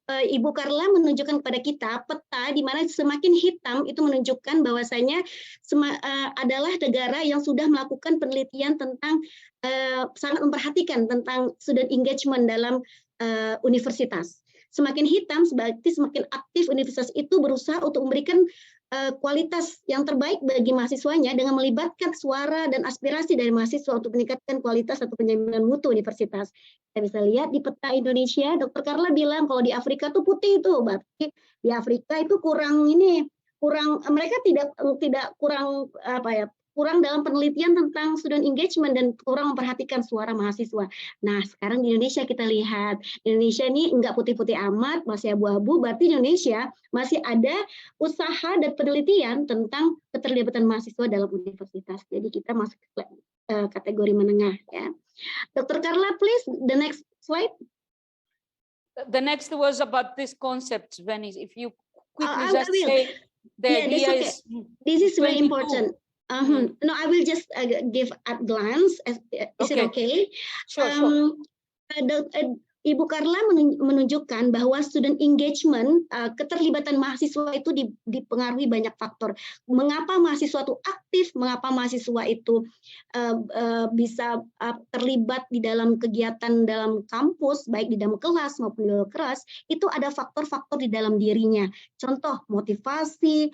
Ibu Carla menunjukkan kepada kita peta di mana semakin hitam itu menunjukkan bahwasanya adalah negara yang sudah melakukan penelitian tentang sangat memperhatikan tentang student engagement dalam universitas. Semakin hitam berarti semakin aktif universitas itu berusaha untuk memberikan kualitas yang terbaik bagi mahasiswanya dengan melibatkan suara dan aspirasi dari mahasiswa untuk meningkatkan kualitas atau penjaminan mutu universitas. Kita bisa lihat di peta Indonesia, Dr. Carla bilang kalau di Afrika tuh putih itu, berarti di Afrika itu mereka kurang dalam penelitian tentang student engagement dan kurang memperhatikan suara mahasiswa. Nah, sekarang di Indonesia kita lihat, Indonesia ini enggak putih-putih amat, masih abu-abu, berarti Indonesia masih ada usaha dan penelitian tentang keterlibatan mahasiswa dalam universitas. Jadi kita masuk ke kategori menengah, ya. Dr. Carla, please, the next slide. The next was about this concept, Venice. If you quickly just say the idea is this is very important. No, I will just give at glance. Is it okay? Sure. Ibu Carla menunjukkan bahwa student engagement, keterlibatan mahasiswa itu dipengaruhi banyak faktor. Mengapa mahasiswa itu aktif, mengapa mahasiswa itu bisa terlibat di dalam kegiatan dalam kampus, baik di dalam kelas maupun di luar kelas, itu ada faktor-faktor di dalam dirinya. Contoh, motivasi,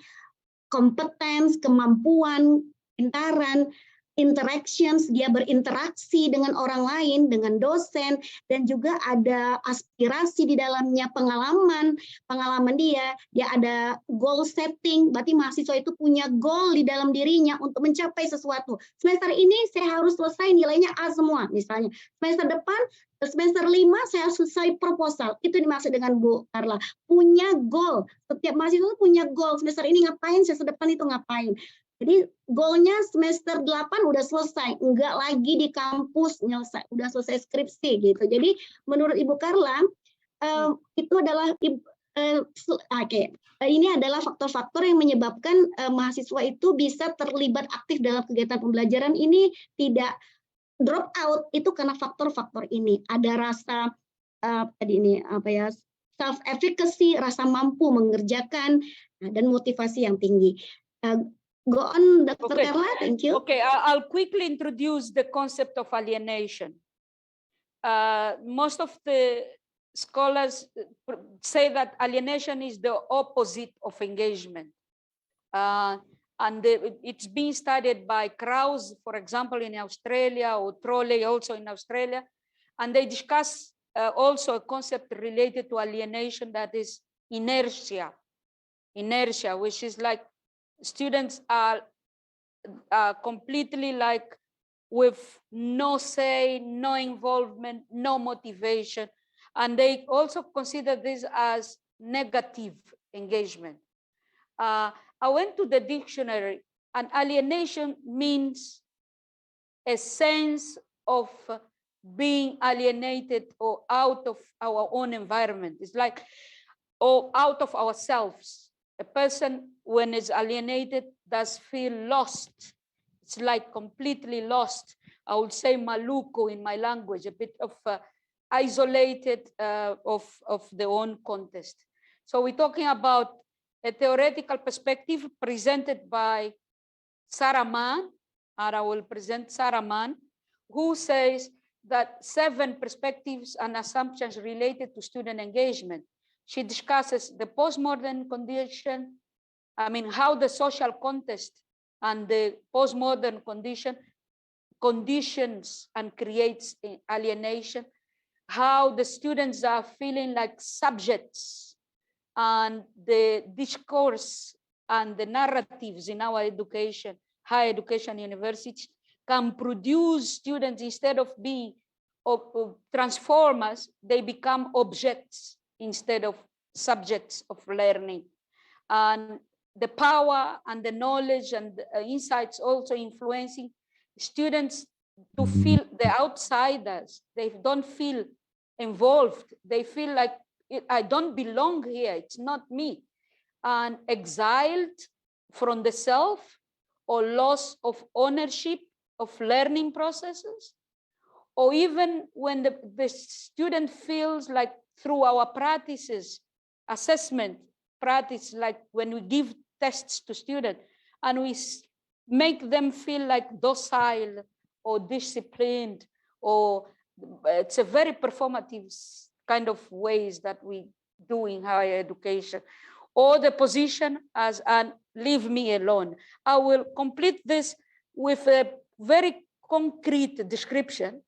kompetens, kemampuan, pintaran, interactions, dia berinteraksi dengan orang lain, dengan dosen, dan juga ada aspirasi di dalamnya, pengalaman dia ada goal setting, berarti mahasiswa itu punya goal di dalam dirinya untuk mencapai sesuatu. Semester ini saya harus selesai nilainya A semua, misalnya. Semester depan, semester 5 saya selesai proposal. Itu dimaksud dengan Bu Carla. Punya goal. Setiap mahasiswa punya goal. Semester ini ngapain, semester depan itu ngapain. Jadi goalnya semester 8 udah selesai, enggak lagi di kampus nyelesai, udah selesai skripsi gitu. Jadi menurut Ibu Carla itu adalah ini adalah faktor-faktor yang menyebabkan mahasiswa itu bisa terlibat aktif dalam kegiatan pembelajaran ini, tidak drop out itu karena faktor-faktor ini. Ada rasa self efficacy, rasa mampu mengerjakan dan motivasi yang tinggi. Go on, Dr. Carla, thank you. Okay, I'll quickly introduce the concept of alienation. Most of the scholars say that alienation is the opposite of engagement. And it's being studied by Krauss, for example, in Australia, or Trolle also in Australia. And they discuss also a concept related to alienation, that is inertia. Inertia, which is like students are completely like with no say, no involvement, no motivation. And they also consider this as negative engagement. I went to the dictionary, and alienation means a sense of being alienated or out of our own environment. It's like, or out of ourselves. A person, when is alienated, does feel lost. it's like completely lost. I would say Maluku in my language, a bit of isolated of their own context. So we're talking about a theoretical perspective presented by Sarah Mann, and I will present Sarah Mann, who says that 7 perspectives and assumptions related to student engagement. She discusses the postmodern condition, how the social context and the postmodern conditions and creates alienation, how the students are feeling like subjects, and the discourse and the narratives in our education, higher education universities, can produce students, instead of being transformers, they become objects instead of subjects of learning. And the power and the knowledge and the insights also influencing students to feel the outsiders. They don't feel involved. They feel like, I don't belong here, it's not me. And exiled from the self, or loss of ownership of learning processes, or even when the student feels like through our practices, assessment practice, like when we give tests to students and we make them feel like docile or disciplined, or it's a very performative kind of ways that we do in higher education, or the position as an leave me alone. I will complete this with a very concrete description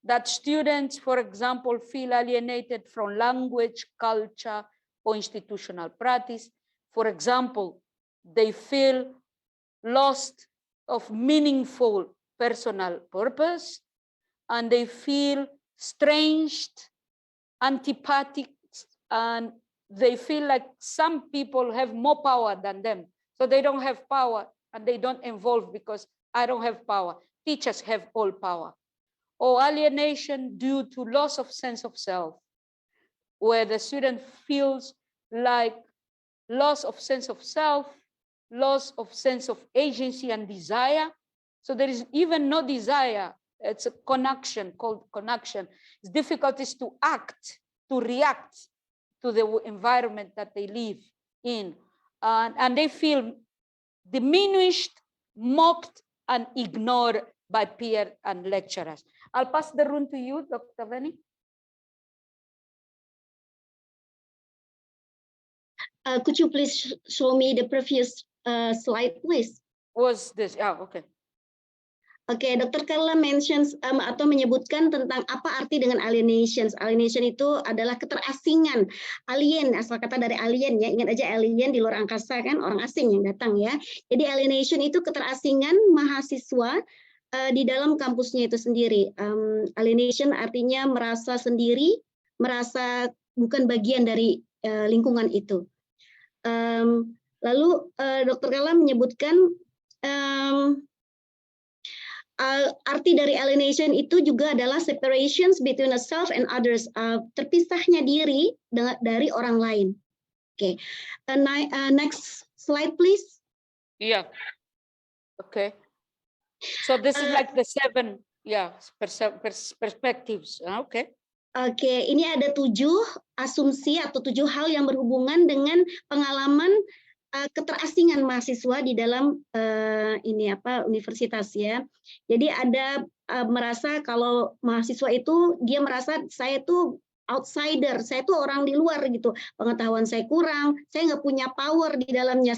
that students, for example, feel alienated from language, culture, or institutional practice. For example, they feel lost of meaningful personal purpose, and they feel estranged, antipathic, and they feel like some people have more power than them. So they don't have power and they don't involve because I don't have power. Teachers have all power. Or alienation due to loss of sense of self, where the student feels like loss of sense of self, loss of sense of agency and desire. So there is even no desire. It's a connection, called connection. It's difficulties to act, to react to the environment that they live in. And they feel diminished, mocked, and ignored by peers and lecturers. I'll pass the room to you, Dr. Veni. Could you please show me the previous slide, please? Was this? Okay. Oke, Dr. Carla mentions atau menyebutkan tentang apa arti dengan alienation. Alienation itu adalah keterasingan. Alien, asal kata dari alien ya. Ingat aja alien di luar angkasa kan, orang asing yang datang ya. Jadi alienation itu keterasingan mahasiswa di dalam kampusnya itu sendiri. Alienation artinya merasa sendiri, merasa bukan bagian dari lingkungan itu. Lalu Dr. Carla menyebutkan arti dari alienation itu juga adalah separations between a self and others, terpisahnya diri dari orang lain. Oke, next slide please. Yeah. Okay. So this is like the 7 perspectives. Okay. Oke, ini ada 7 asumsi atau 7 hal yang berhubungan dengan pengalaman keterasingan mahasiswa di dalam universitas ya. Jadi ada merasa kalau mahasiswa itu dia merasa saya itu outsider, saya itu orang di luar gitu, pengetahuan saya kurang, saya nggak punya power di dalamnya.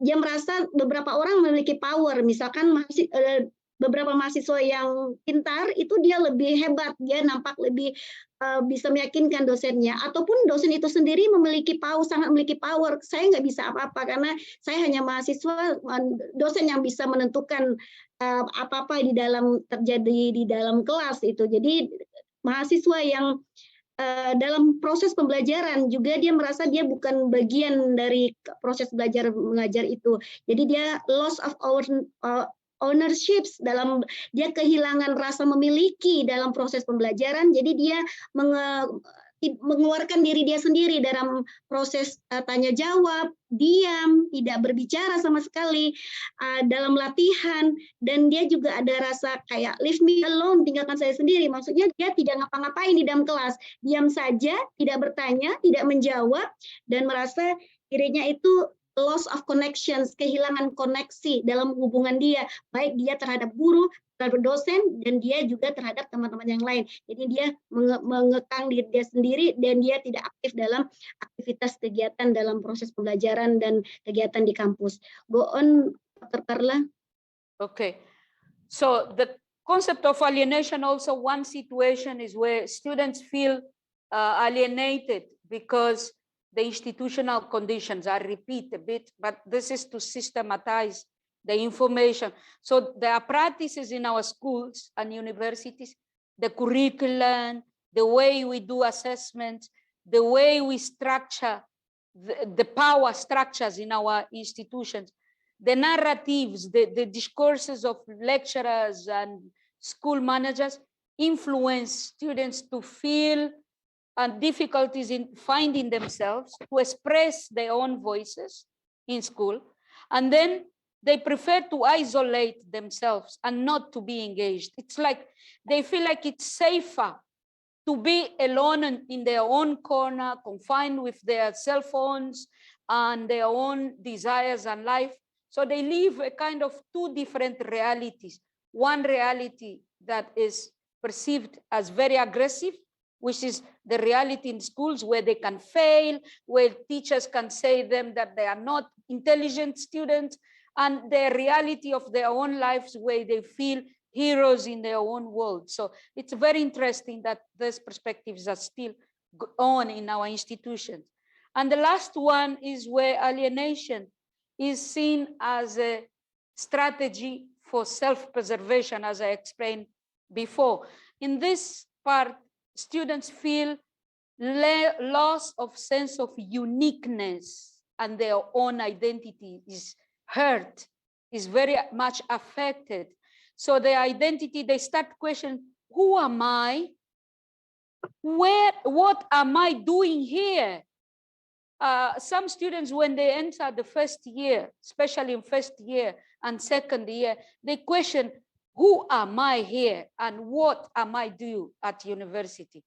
Dia merasa beberapa orang memiliki power, misalkan beberapa mahasiswa yang pintar itu dia lebih hebat, dia nampak lebih bisa meyakinkan dosennya, ataupun dosen itu sendiri sangat memiliki power. Saya nggak bisa apa-apa karena saya hanya mahasiswa, dosen yang bisa menentukan apa-apa terjadi di dalam kelas itu. Jadi mahasiswa yang dalam proses pembelajaran juga dia merasa dia bukan bagian dari proses belajar mengajar itu. Jadi dia loss of ownerships, dia kehilangan rasa memiliki dalam proses pembelajaran, jadi dia mengeluarkan diri dia sendiri dalam proses tanya jawab, diam, tidak berbicara sama sekali dalam latihan, dan dia juga ada rasa kayak leave me alone, tinggalkan saya sendiri. Maksudnya dia tidak ngapa-ngapain di dalam kelas, diam saja, tidak bertanya, tidak menjawab, dan merasa dirinya itu loss of connections, kehilangan koneksi dalam hubungan dia, baik dia terhadap guru, terhadap dosen, dan dia juga terhadap teman-teman yang lain. Jadi dia mengekang diri dia sendiri dan dia tidak aktif dalam aktivitas kegiatan dalam proses pembelajaran dan kegiatan di kampus. Go on, Dr. Carla. Okay, so the concept of alienation, also one situation is where students feel alienated because the institutional conditions. I repeat a bit, but this is to systematize the information. So there are practices in our schools and universities, the curriculum, the way we do assessments, the way we structure the power structures in our institutions, the narratives, the discourses of lecturers and school managers influence students to feel and difficulties in finding themselves, to express their own voices in school, and then they prefer to isolate themselves and not to be engaged. It's like they feel like it's safer to be alone in their own corner, confined with their cell phones and their own desires and life. So they live a kind of two different realities. One reality that is perceived as very aggressive, which is the reality in schools where they can fail, where teachers can say them that they are not intelligent students, and the reality of their own lives where they feel heroes in their own world. So it's very interesting that these perspectives are still on in our institutions. And the last one is where alienation is seen as a strategy for self-preservation, as I explained before. In this part, students feel loss of sense of uniqueness, and their own identity is hurt, is very much affected. So their identity, they start questioning, who am I? What am I doing here? Some students, when they enter the first year, especially in first year and second year, they question, who am I here and what am I doing at university?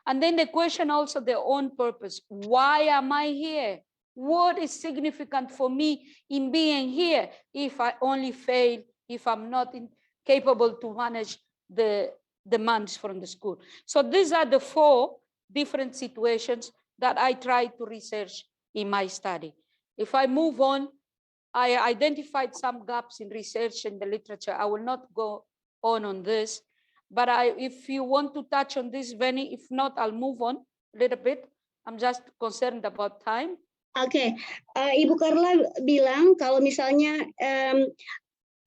And then they question also their own purpose. Why am I here? What is significant for me in being here if I only fail, if I'm not capable to manage the demands from the school? So these are the four different situations that I try to research in my study. If I move on, I identified some gaps in research in the literature. I will not go on this, but if you want to touch on this, Veni, if not, I'll move on a little bit. I'm just concerned about time. Oke, Ibu Carla bilang kalau misalnya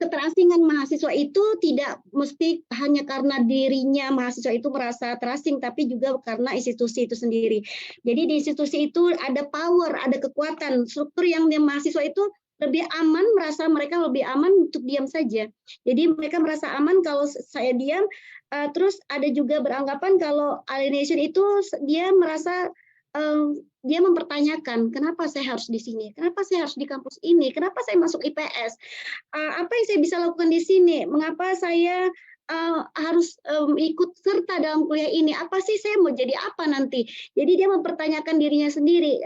keterasingan mahasiswa itu tidak mesti hanya karena dirinya mahasiswa itu merasa terasing, tapi juga karena institusi itu sendiri. Jadi di institusi itu ada power, ada kekuatan, struktur yang mahasiswa itu lebih aman, merasa mereka lebih aman untuk diam saja. Jadi mereka merasa aman kalau saya diam, terus ada juga beranggapan kalau alienation itu dia merasa dia mempertanyakan, kenapa saya harus di sini? Kenapa saya harus di kampus ini? Kenapa saya masuk IPS? Apa yang saya bisa lakukan di sini? Mengapa saya harus ikut serta dalam kuliah ini? Apa sih saya mau jadi apa nanti? Jadi dia mempertanyakan dirinya sendiri.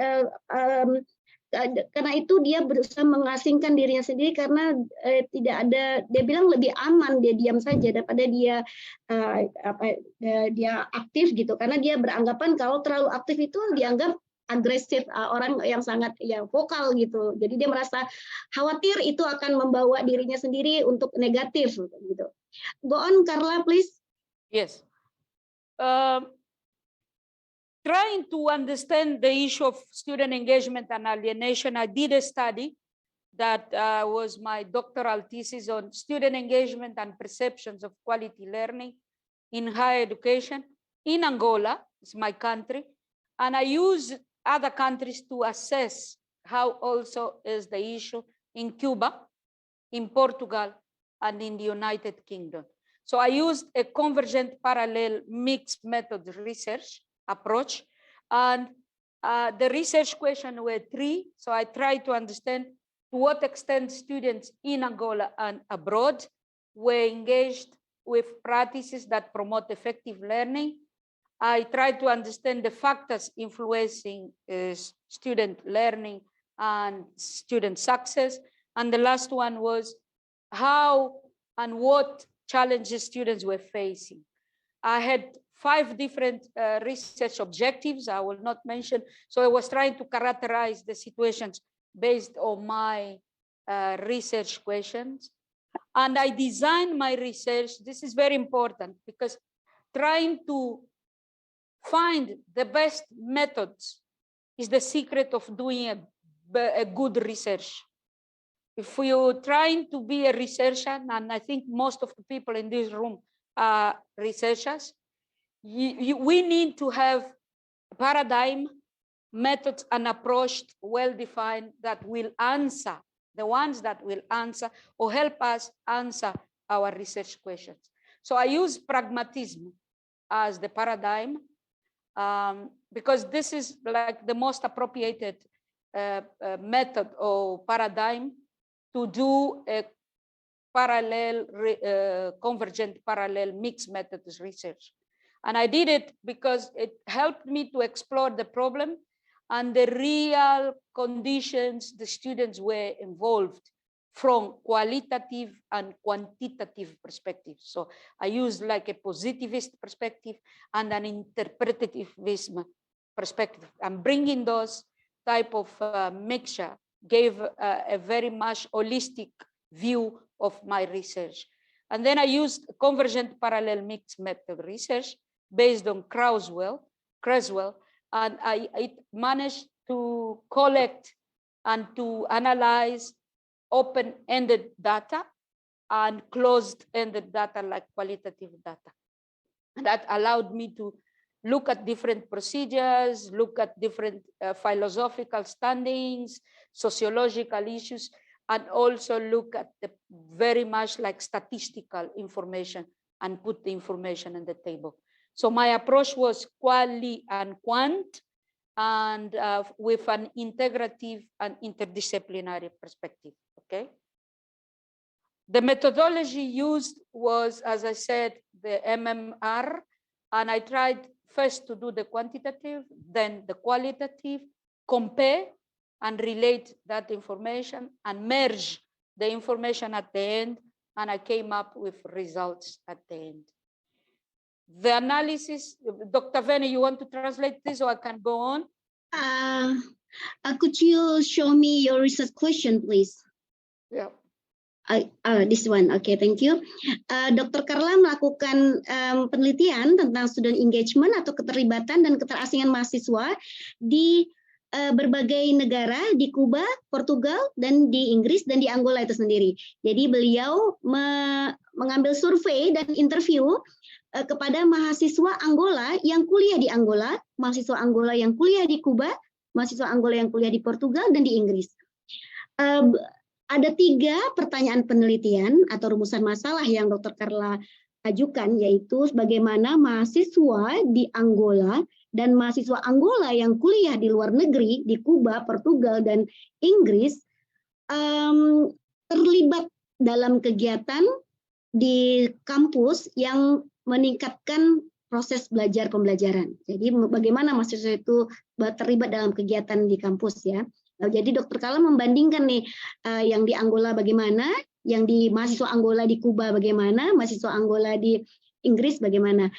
Karena itu dia berusaha mengasingkan dirinya sendiri karena tidak ada, dia bilang lebih aman dia diam saja daripada dia dia aktif gitu, karena dia beranggapan kalau terlalu aktif itu dianggap agresif, orang yang sangat vokal gitu. Jadi dia merasa khawatir itu akan membawa dirinya sendiri untuk negatif gitu. Go on, Carla, please. Yes. Trying to understand the issue of student engagement and alienation, I did a study that was my doctoral thesis on student engagement and perceptions of quality learning in higher education in Angola, it's my country, and I use other countries to assess how also is the issue in Cuba, in Portugal, and in the United Kingdom. So I used a convergent parallel mixed method research approach, And the research questions were 3. So I tried to understand to what extent students in Angola and abroad were engaged with practices that promote effective learning. I tried to understand the factors influencing student learning and student success. And the last one was how and what challenges students were facing. I had 5 different research objectives I will not mention. So I was trying to characterize the situations based on my research questions. And I designed my research. This is very important because trying to find the best methods is the secret of doing a good research. If you're trying to be a researcher, and I think most of the people in this room are researchers, we need to have a paradigm, methods, and approach well-defined that will answer, the ones that will answer or help us answer our research questions. So I use pragmatism as the paradigm because this is like the most appropriate method or paradigm to do a parallel, convergent parallel mixed methods research. And I did it because it helped me to explore the problem and the real conditions the students were involved from qualitative and quantitative perspective. So I used like a positivist perspective and an interpretativist perspective. And bringing those type of mixture gave a very much holistic view of my research. And then I used convergent parallel mixed method research based on Creswell, and I managed to collect and to analyze open-ended data and closed-ended data like qualitative data. And that allowed me to look at different procedures, look at different philosophical standings, sociological issues, and also look at the very much like statistical information and put the information on the table. So my approach was quali and quant, and with an integrative and interdisciplinary perspective, okay? The methodology used was, as I said, the MMR, and I tried first to do the quantitative, then the qualitative, compare and relate that information and merge the information at the end, and I came up with results at the end. The analysis, Dr. Veni, you want to translate this or I can go on? Could you show me your research question, please? Yeah. This one, okay, thank you. Dr. Carla melakukan penelitian tentang student engagement atau keterlibatan dan keterasingan mahasiswa di berbagai negara, di Kuba, Portugal, dan di Inggris, dan di Angola itu sendiri. Jadi beliau mengambil survei dan interview kepada mahasiswa Angola yang kuliah di Angola, mahasiswa Angola yang kuliah di Kuba, mahasiswa Angola yang kuliah di Portugal, dan di Inggris. Ada 3 pertanyaan penelitian atau rumusan masalah yang Dr. Carla ajukan, yaitu bagaimana mahasiswa di Angola dan mahasiswa Angola yang kuliah di luar negeri, di Kuba, Portugal, dan Inggris, terlibat dalam kegiatan di kampus yang meningkatkan proses belajar pembelajaran. Jadi bagaimana mahasiswa itu terlibat dalam kegiatan di kampus ya. Jadi Dr. Carla membandingkan nih yang di Angola bagaimana, yang di mahasiswa Angola di Kuba bagaimana, mahasiswa Angola di Inggris bagaimana.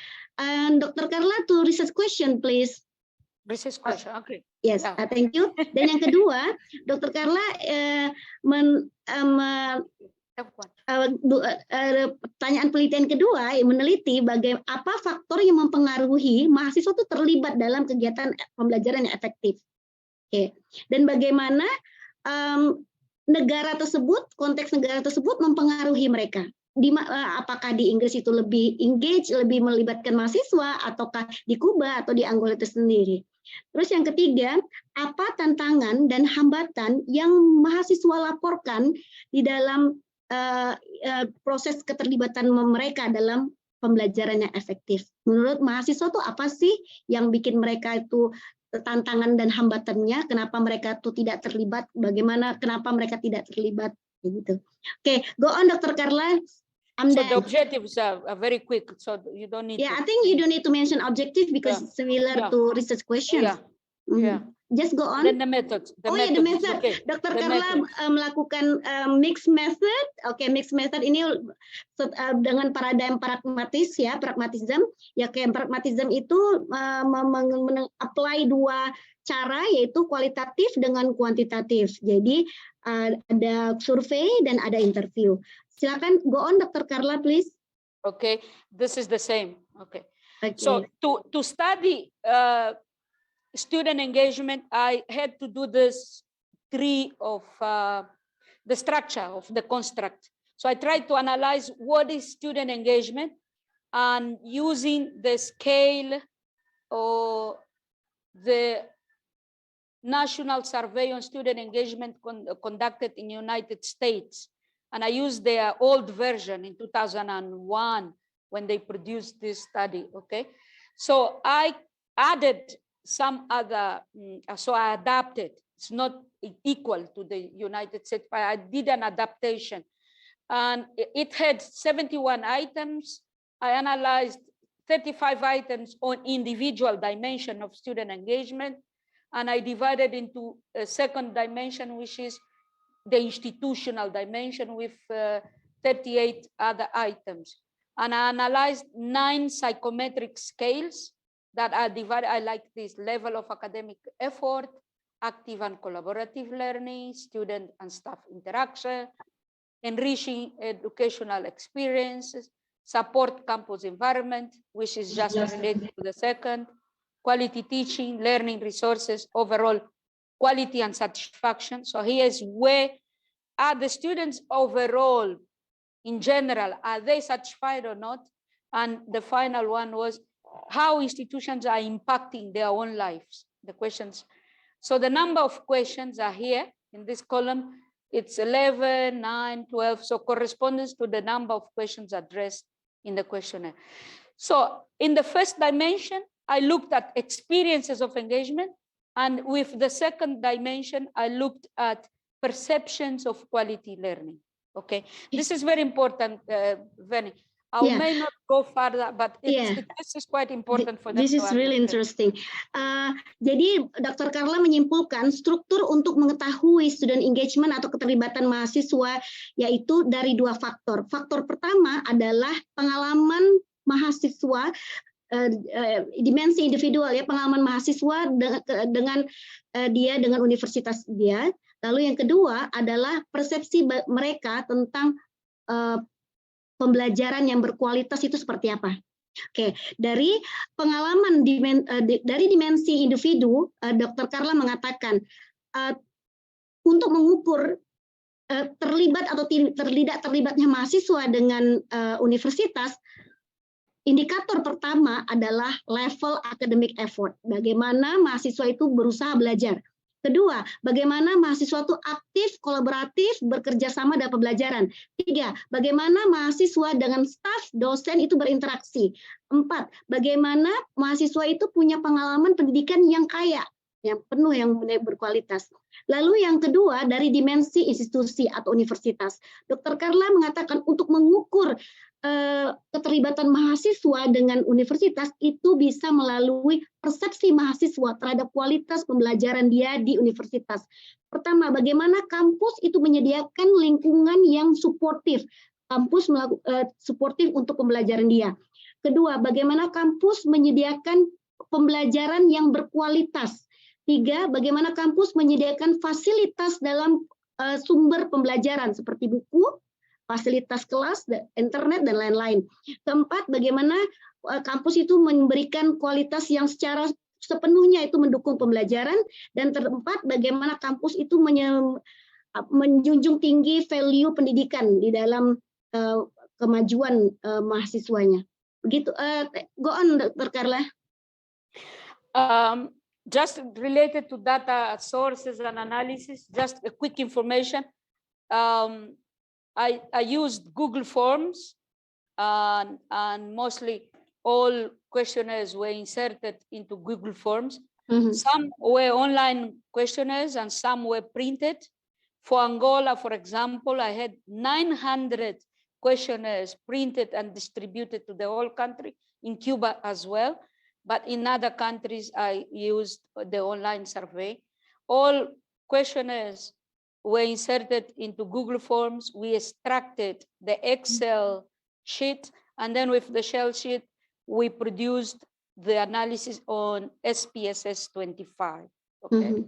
Dr. Carla, to research question please. Research question, okay. Yes, Yeah. Thank you. Dan yang kedua, Dr. Carla pertanyaan penelitian kedua meneliti bagaimana apa faktor yang mempengaruhi mahasiswa itu terlibat dalam kegiatan pembelajaran yang efektif. Oke. Dan bagaimana negara tersebut, konteks negara tersebut mempengaruhi mereka. Apakah di Inggris itu lebih engage, lebih melibatkan mahasiswa, ataukah di Kuba atau di Angola itu sendiri. Terus yang ketiga, apa tantangan dan hambatan yang mahasiswa laporkan di dalam proses keterlibatan mereka dalam pembelajaran yang efektif. Menurut mahasiswa itu apa sih yang bikin mereka itu tantangan dan hambatannya, kenapa mereka tuh tidak terlibat, kenapa mereka tidak terlibat, gitu. Oke, go on, Dr. Carla. I'm So the done. objectives are very quick, so you don't need Yeah, to I think you don't need to mention objective because Yeah. it's similar Yeah. to research questions. Yeah. Yeah. Just go on. Then the method. The is method. okay. Dr. The Carla method. melakukan mixed method. Oke, mixed method ini dengan paradigm pragmatis ya, pragmatism. Ya, kayak pragmatism itu apply dua cara, yaitu kualitatif dengan kuantitatif. Jadi ada survei dan ada interview. Silakan go on, Dr. Carla, please. Okay, this is the same. Okay. Okay. So to study student engagement, I had to do this tree of the structure of the construct. So I tried to analyze what is student engagement, and using the scale or the national survey on student engagement conducted in United States. And I used their old version in 2001 when they produced this study, okay? So I added some other, so I adapted. It's not equal to the United States, but I did an adaptation. And it had 71 items. I analyzed 35 items on individual dimension of student engagement. And I divided into a second dimension, which is the institutional dimension with 38 other items. And I analyzed 9 psychometric scales that are divided. I like this: level of academic effort, active and collaborative learning, student and staff interaction, enriching educational experiences, support campus environment, which is just related to the second, quality teaching, learning resources, overall quality and satisfaction. So here is where are the students overall, in general, are they satisfied or not? And the final one was how institutions are impacting their own lives, the questions. So the number of questions are here in this column. It's 11, 9, 12, so corresponds to the number of questions addressed in the questionnaire. So in the first dimension, I looked at experiences of engagement, and with the second dimension, I looked at perceptions of quality learning. Okay, this is very important, Veni. I may not go further, but this is quite important for them. This is really interesting. Jadi Dr. Carla menyimpulkan struktur untuk mengetahui student engagement atau keterlibatan mahasiswa yaitu dari dua faktor. Faktor pertama adalah pengalaman mahasiswa, dimensi individual ya, pengalaman mahasiswa dengan universitas dia. Lalu yang kedua adalah persepsi mereka tentang pembelajaran yang berkualitas itu seperti apa. Oke, dari pengalaman dari dimensi individu, Dr. Carla mengatakan untuk mengukur terlibat atau tidak terlibatnya mahasiswa dengan universitas, indikator pertama adalah level academic effort. Bagaimana mahasiswa itu berusaha belajar. Kedua, bagaimana mahasiswa itu aktif, kolaboratif, bekerja sama dalam pembelajaran. 3, bagaimana mahasiswa dengan staf, dosen itu berinteraksi. 4, bagaimana mahasiswa itu punya pengalaman pendidikan yang kaya, yang penuh, yang berkualitas. Lalu yang kedua, dari dimensi institusi atau universitas. Dr. Carla mengatakan untuk mengukur keterlibatan mahasiswa dengan universitas itu bisa melalui persepsi mahasiswa terhadap kualitas pembelajaran dia di universitas. Pertama, bagaimana kampus itu menyediakan lingkungan yang suportif, kampus suportif untuk pembelajaran dia. Kedua, bagaimana kampus menyediakan pembelajaran yang berkualitas. 3, bagaimana kampus menyediakan fasilitas dalam sumber pembelajaran seperti buku, fasilitas kelas, internet, dan lain-lain. Keempat, bagaimana kampus itu memberikan kualitas yang secara sepenuhnya itu mendukung pembelajaran. Dan keempat, bagaimana kampus itu menjunjung tinggi value pendidikan di dalam kemajuan mahasiswanya. Begitu. Go on, Dr. Carla. Just related to data sources and analysis, just a quick information. I used Google Forms, and mostly all questionnaires were inserted into Google Forms. Some were online questionnaires and some were printed. For Angola, for example, I had 900 questionnaires printed and distributed to the whole country, in Cuba as well. But in other countries, I used the online survey. All questionnaires were inserted into Google Forms. We extracted the Excel sheet, and then with the Shell sheet, we produced the analysis on SPSS 25. Okay.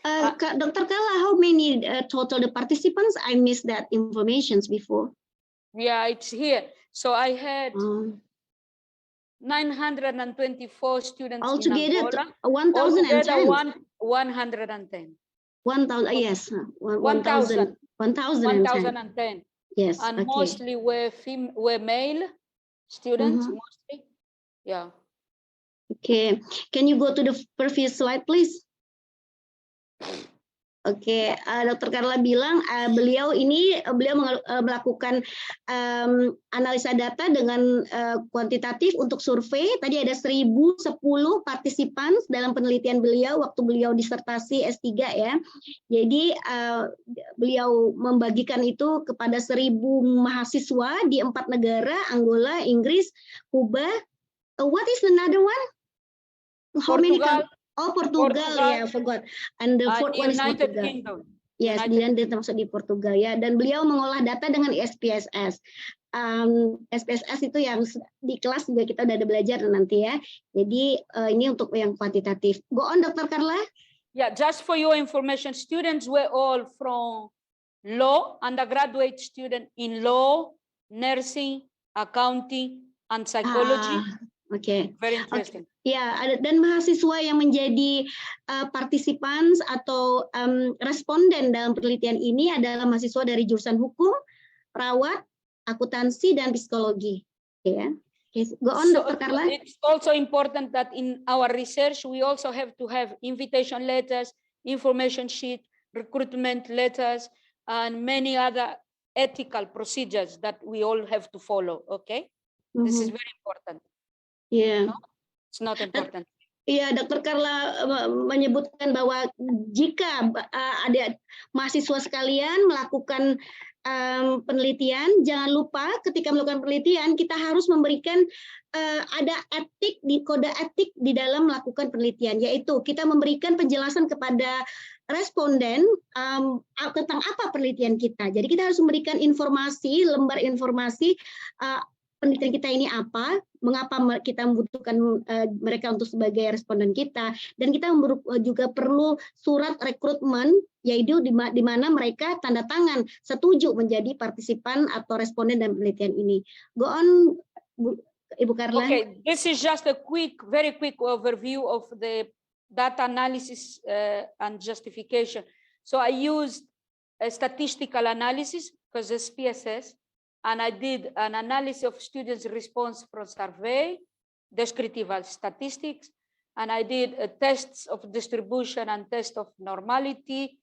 Dr. Carla, how many total the participants? I missed that information before. Yeah, it's here. So I had 924 students altogether, in Angola. 1,010. 110. 1,000, yes. 1,000. 1,010. Yes, and okay. mostly were male students, mostly. Yeah. Okay, can you go to the previous slide, please? Oke, Dr. Carla bilang beliau melakukan analisa data dengan kuantitatif untuk survei. Tadi ada 1.010 partisipan dalam penelitian beliau waktu beliau disertasi S3 ya. Jadi beliau membagikan itu kepada 1.000 mahasiswa di 4 negara, Angola, Inggris, Kuba. What is another one? How many countries? Oh, Portugal, ya, forgot. And the fourth one is United Portugal. Kingdom. Yes, dia termasuk di Portugal ya. Dan beliau mengolah data dengan SPSS. SPSS itu yang di kelas juga kita udah ada belajar nanti ya. Jadi ini untuk yang kuantitatif. Go on, Dr. Carla. Yeah, just for your information, students were all from law, undergraduate student in law, nursing, accounting, and psychology. Okay. Very interesting. Ya, dan mahasiswa yang menjadi partisipan atau responden dalam penelitian ini adalah mahasiswa dari jurusan hukum, perawat, akuntansi, dan psikologi. Ya. Okay. Go on, Dr. Carla. It's also important that in our research, we also have to have invitation letters, information sheet, recruitment letters, and many other ethical procedures that we all have to follow. Okay, this is very important. Yeah. No? It's not important. Iya, Dr. Carla menyebutkan bahwa jika ada mahasiswa sekalian melakukan penelitian, jangan lupa ketika melakukan penelitian kita harus memberikan ada etik di kode etik di dalam melakukan penelitian, yaitu kita memberikan penjelasan kepada responden tentang apa penelitian kita. Jadi kita harus memberikan informasi, lembar informasi penelitian kita ini apa, mengapa kita membutuhkan mereka untuk sebagai responden kita, dan kita juga perlu surat rekrutmen, yaitu di mana mereka tanda tangan setuju menjadi partisipan atau responden dalam penelitian ini. Go on, Ibu Carla. Okay, this is just a very quick overview of the data analysis and justification. So I used a statistical analysis because it's PSS. And I did an analysis of students' response from survey, descriptive statistics, and I did tests of distribution and test of normality,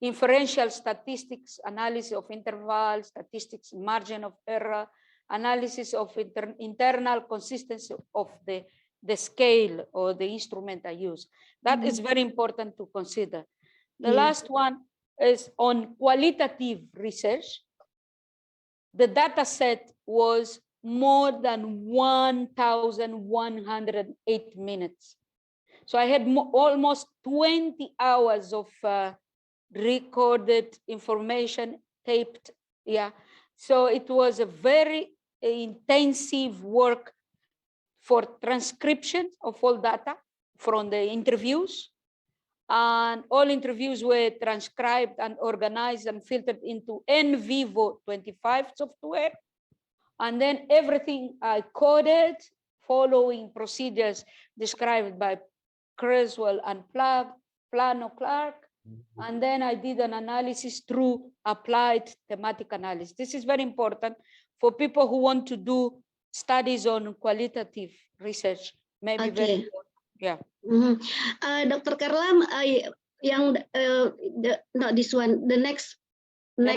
inferential statistics, analysis of interval, statistics, margin of error, analysis of internal consistency of the scale or the instrument I use. That is very important to consider. The last one is on qualitative research. The data set was more than 1,108 minutes. So I had almost 20 hours of recorded information taped. Yeah. So it was a very intensive work for transcription of all data from the interviews. And all interviews were transcribed and organized and filtered into NVivo 25 software. And then everything I coded following procedures described by Creswell and Plano Clark. And then I did an analysis through applied thematic analysis. This is very important for people who want to do studies on qualitative research. Maybe very important. Yeah. Dr. Carla, not this one. The next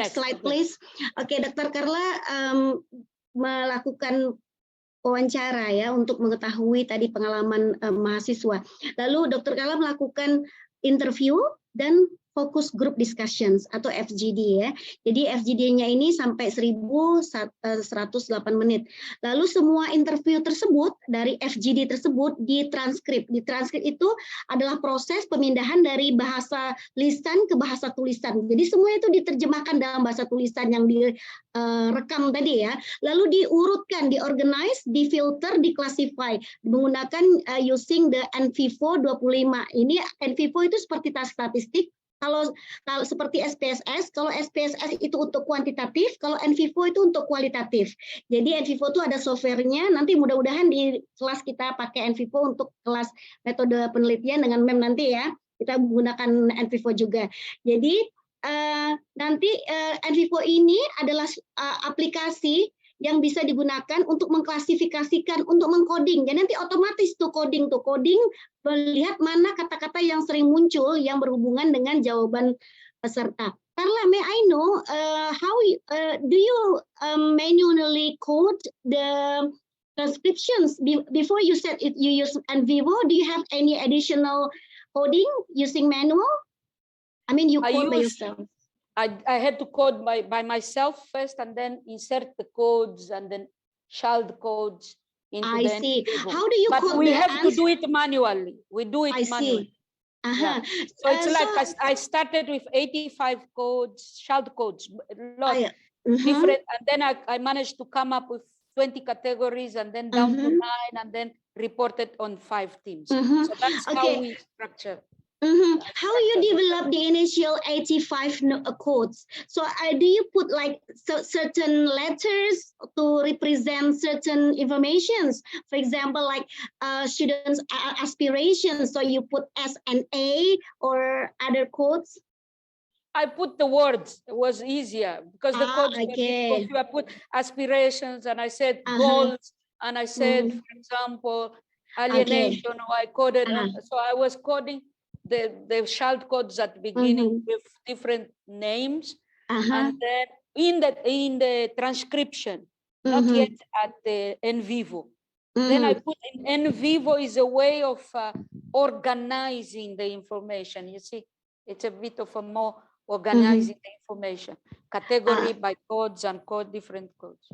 slide, please. Okay, Dr. Carla melakukan wawancara ya untuk mengetahui tadi pengalaman mahasiswa. Lalu Dr. Kala melakukan interview dan focus group discussions atau FGD ya. Jadi FGD-nya ini sampai 1.108 menit. Lalu semua interview tersebut dari FGD tersebut ditranskrip. Ditranskrip itu adalah proses pemindahan dari bahasa lisan ke bahasa tulisan. Jadi semua itu diterjemahkan dalam bahasa tulisan yang direkam tadi ya. Lalu diurutkan, diorganize, difilter, diclassify menggunakan using the NVivo 25. Ini NVivo itu seperti tas statistik. Kalau seperti SPSS, kalau SPSS itu untuk kuantitatif, kalau NVivo itu untuk kualitatif. Jadi NVivo itu ada softwarenya, nanti mudah-mudahan di kelas kita pakai NVivo untuk kelas metode penelitian dengan MEM nanti ya, kita menggunakan NVivo juga. Jadi nanti NVivo ini adalah aplikasi yang bisa digunakan untuk mengklasifikasikan, untuk mengcoding. Jadi nanti otomatis tuh coding melihat mana kata-kata yang sering muncul yang berhubungan dengan jawaban peserta. Carla, may I know how do you manually code the transcriptions before you said you use NVivo? Do you have any additional coding using manual? I mean, you code by yourself. I had to code by myself first and then insert the codes and then child codes into I the see. NVivo. How do you But code we the have to do it manually. We do it I manually. see. Yeah. So it's like I started with 85 codes, child codes, a lot different, and then I managed to come up with 20 categories and then down to 9 and then reported on 5 teams. So that's how we structure. How you develop the initial 85 codes? So do you put like certain letters to represent certain informations? For example, like students' aspirations. So you put S and A or other codes? I put the words. It was easier because the codes were difficult. I put aspirations and I said goals and I said, for example, alienation. Or I coded. So I was coding the child codes at the beginning with different names, and then in the transcription, not yet at the NVivo. Then I put in NVivo is a way of organizing the information. You see, it's a bit of a more organizing the information, category by codes and different codes.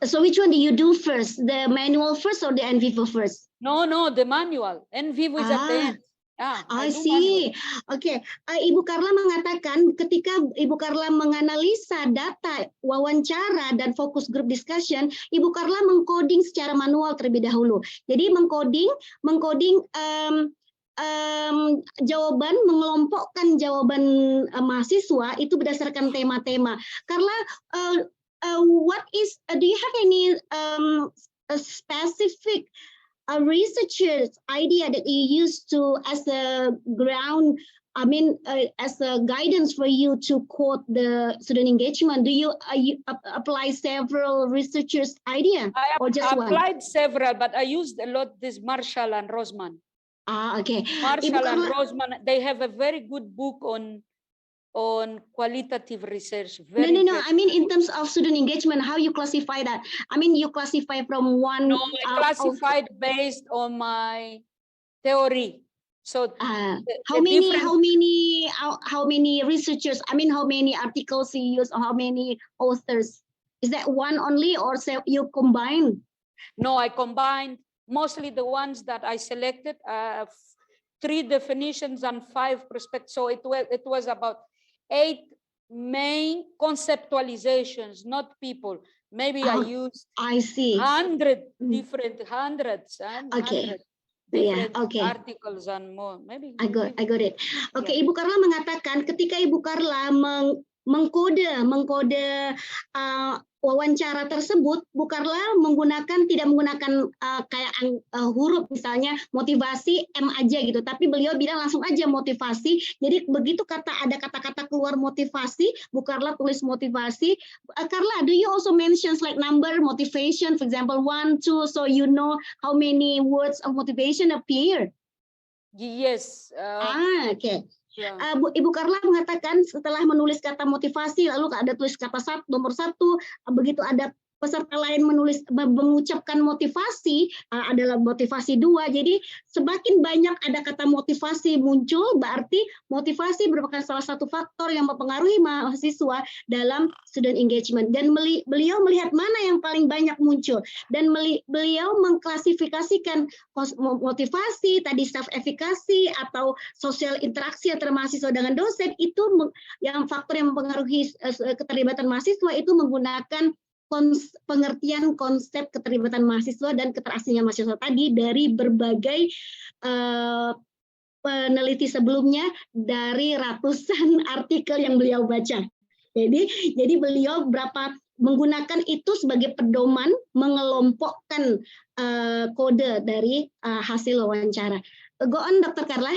So which one do you do first? The manual first or the NVivo first? No, the manual. NVivo is at the end. I see. Oke, Ibu Carla mengatakan ketika Ibu Carla menganalisa data wawancara dan focus group discussion, Ibu Carla mengcoding secara manual terlebih dahulu. Jadi mengcoding jawaban, mengelompokkan jawaban mahasiswa itu berdasarkan tema-tema. Carla, do you have any specific researcher's idea that you use to as a ground, as a guidance for you to quote the student engagement? Do you apply several researchers' idea or just one? I applied several, but I used a lot this Marshall and Rosman. Okay. Marshall and Rosman, they have a very good book on qualitative research. No. I mean, in terms of student engagement, how you classify that? I mean, you classify from one. No, I classified based on my theory. So how many researchers? I mean, how many articles you use, or how many authors? Is that one only, or you combine? No, I combined mostly the ones that I selected. 3 definitions and 5 perspectives. So it was about 8 main conceptualizations, not people. Maybe I used 100 different hundreds different articles and more. Maybe I got it. Okay, Ibu Carla mengatakan ketika Ibu Carla mengkode wawancara tersebut, Bu Carla tidak menggunakan kayak huruf misalnya motivasi M aja gitu, tapi beliau bilang langsung aja motivasi. Jadi begitu ada kata-kata keluar motivasi, Bu Carla tulis motivasi. Carla, do you also mention like number motivation, for example 1, 2, so you know how many words of motivation appear? Yes. Okay. Ibu Carla mengatakan setelah menulis kata motivasi, lalu ada tulis kata nomor 1, begitu ada peserta lain mengucapkan motivasi adalah motivasi 2. Jadi semakin banyak ada kata motivasi muncul, berarti motivasi merupakan salah satu faktor yang mempengaruhi mahasiswa dalam student engagement. Dan beliau melihat mana yang paling banyak muncul, dan beliau mengklasifikasikan motivasi, tadi self efficacy atau sosial interaksi antara mahasiswa dengan dosen, itu yang faktor yang mempengaruhi keterlibatan mahasiswa itu menggunakan pengertian konsep keterlibatan mahasiswa dan keteraslian mahasiswa tadi dari berbagai peneliti sebelumnya, dari ratusan artikel yang beliau baca. Jadi beliau menggunakan itu sebagai pedoman mengelompokkan kode dari hasil wawancara. Go on, Dr. Carla.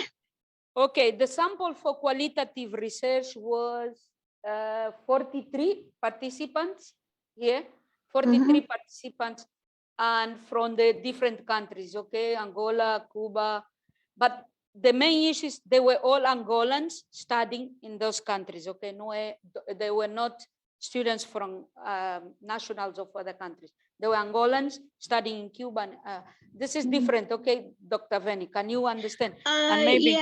Okay, the sample for qualitative research was 43 participants here, 43 participants, and from the different countries, okay, Angola, Cuba, but the main issue is they were all Angolans studying in those countries, okay, no, they were not students from nationals of other countries. They were Angolans studying in Cuba. This is different, okay, Dr. Veni, can you understand? And maybe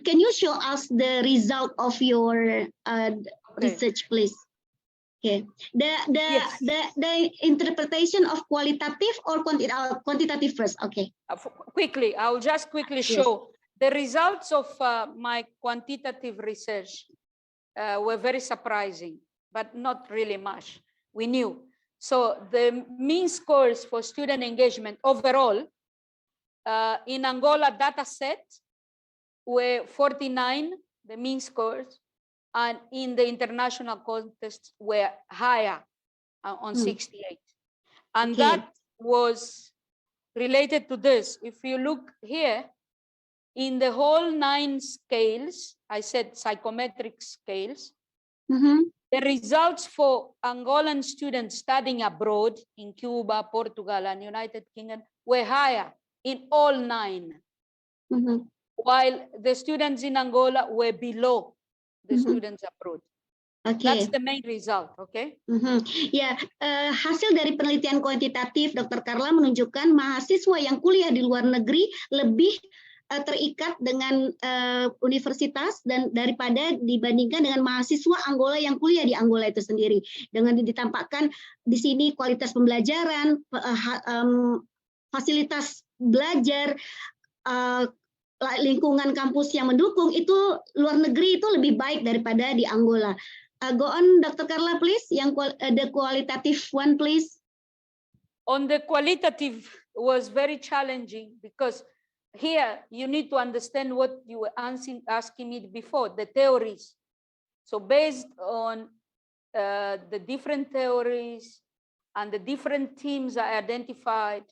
can you show us the result of your research, please? Okay, the interpretation of qualitative or quantitative first. Okay. Quickly, I will just quickly show the results of my quantitative research. Were very surprising, but not really much. We knew. So the mean scores for student engagement overall in Angola data set were 49, the mean scores, and in the international contests were higher on 68. And that was related to this. If you look here, in the whole 9 scales, I said psychometric scales, the results for Angolan students studying abroad in Cuba, Portugal, and United Kingdom were higher in all 9, while the students in Angola were below the students abroad. Okay. That's the main result, okay? Hasil dari penelitian kuantitatif Dr. Carla menunjukkan mahasiswa yang kuliah di luar negeri lebih terikat dengan universitas dan daripada dibandingkan dengan mahasiswa Angola yang kuliah di Angola itu sendiri. Dengan ditampakkan di sini kualitas pembelajaran, fasilitas belajar, lingkungan kampus yang mendukung, itu luar negeri itu lebih baik daripada di Angola. Go on, Dr. Carla, please. Yang the qualitative one, please. On the qualitative was very challenging because here you need to understand what you were asking me before, the theories. So based on the different theories and the different themes I identified,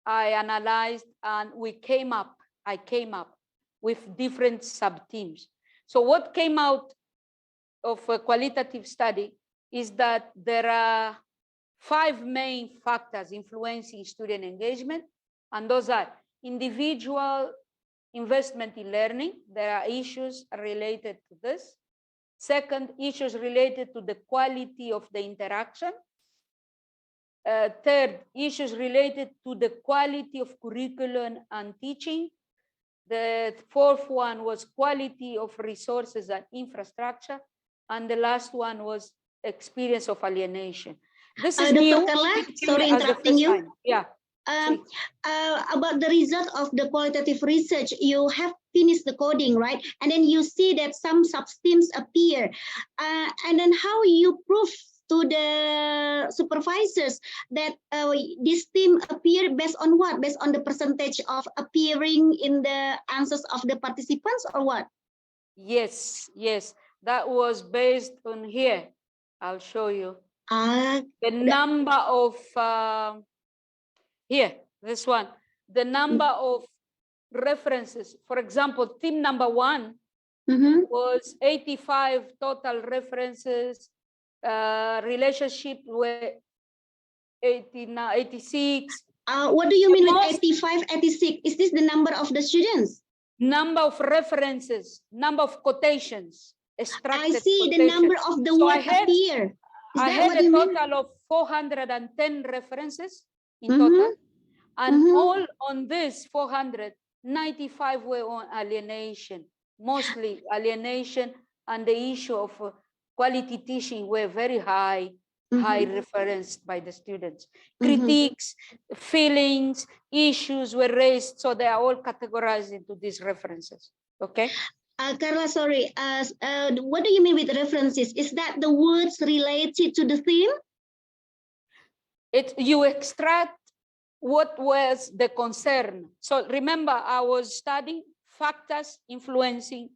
I analyzed, and I came up with different sub-themes. So what came out of a qualitative study is that there are 5 main factors influencing student engagement, and those are individual investment in learning. There are issues related to this. Second, issues related to the quality of the interaction. Third, issues related to the quality of curriculum and teaching. The fourth one was quality of resources and infrastructure. And the last one was experience of alienation. This is new. Dr. Carla, sorry interrupting you. Time. Yeah. About the result of the qualitative research, you have finished the coding, right? And then you see that some sub-themes appear. And then how you prove to the supervisors that this theme appear based on what? Based on the percentage of appearing in the answers of the participants, or what? Yes. That was based on here. I'll show you. The number of here, this one, the number of references. For example, theme number 1 was 85 total references. Relationship were 86. What do you mean with 85, 86? Is this the number of the students? Number of references, number of quotations. I see the number of the word appear. I that had what a you mean? total of 410 references in Mhm. total, and Mhm. all on this 495 were on alienation, mostly alienation, and the issue of quality teaching were very high referenced by the students. Critiques, feelings, issues were raised, so they are all categorized into these references. Okay. Carla, sorry. What do you mean with references? Is that the words related to the theme? You extract what was the concern. So remember, I was studying factors influencing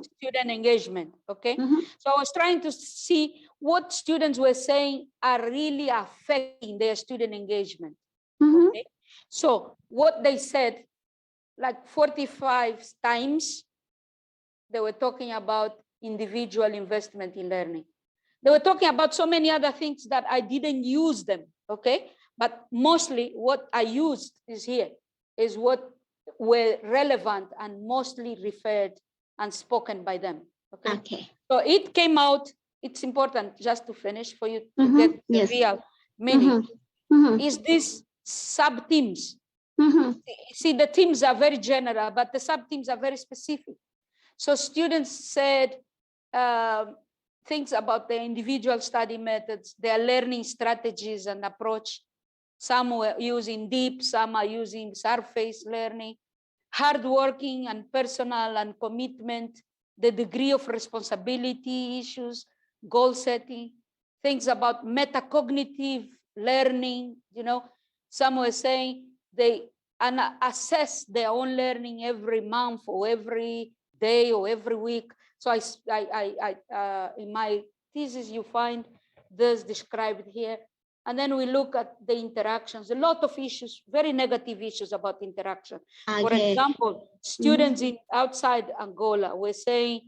student engagement. Okay. So I was trying to see what students were saying are really affecting their student engagement. Okay. So what they said, like 45 times, they were talking about individual investment in learning. They were talking about so many other things that I didn't use them, okay? But mostly what I used is here, is what were relevant and mostly referred and spoken by them, okay? Okay. So it came out, it's important just to finish for you to get the real meaning. Is this sub-themes? See, the themes are very general, but the sub-themes are very specific. So students said things about their individual study methods, their learning strategies and approach. Some were using deep, some are using surface learning, hardworking and personal and commitment, the degree of responsibility issues, goal setting, things about metacognitive learning. You know, some were saying they assess their own learning every month or every day or every week. So in my thesis, you find this described here. And then we look at the interactions, a lot of issues, very negative issues about interaction. For example, students outside Angola were saying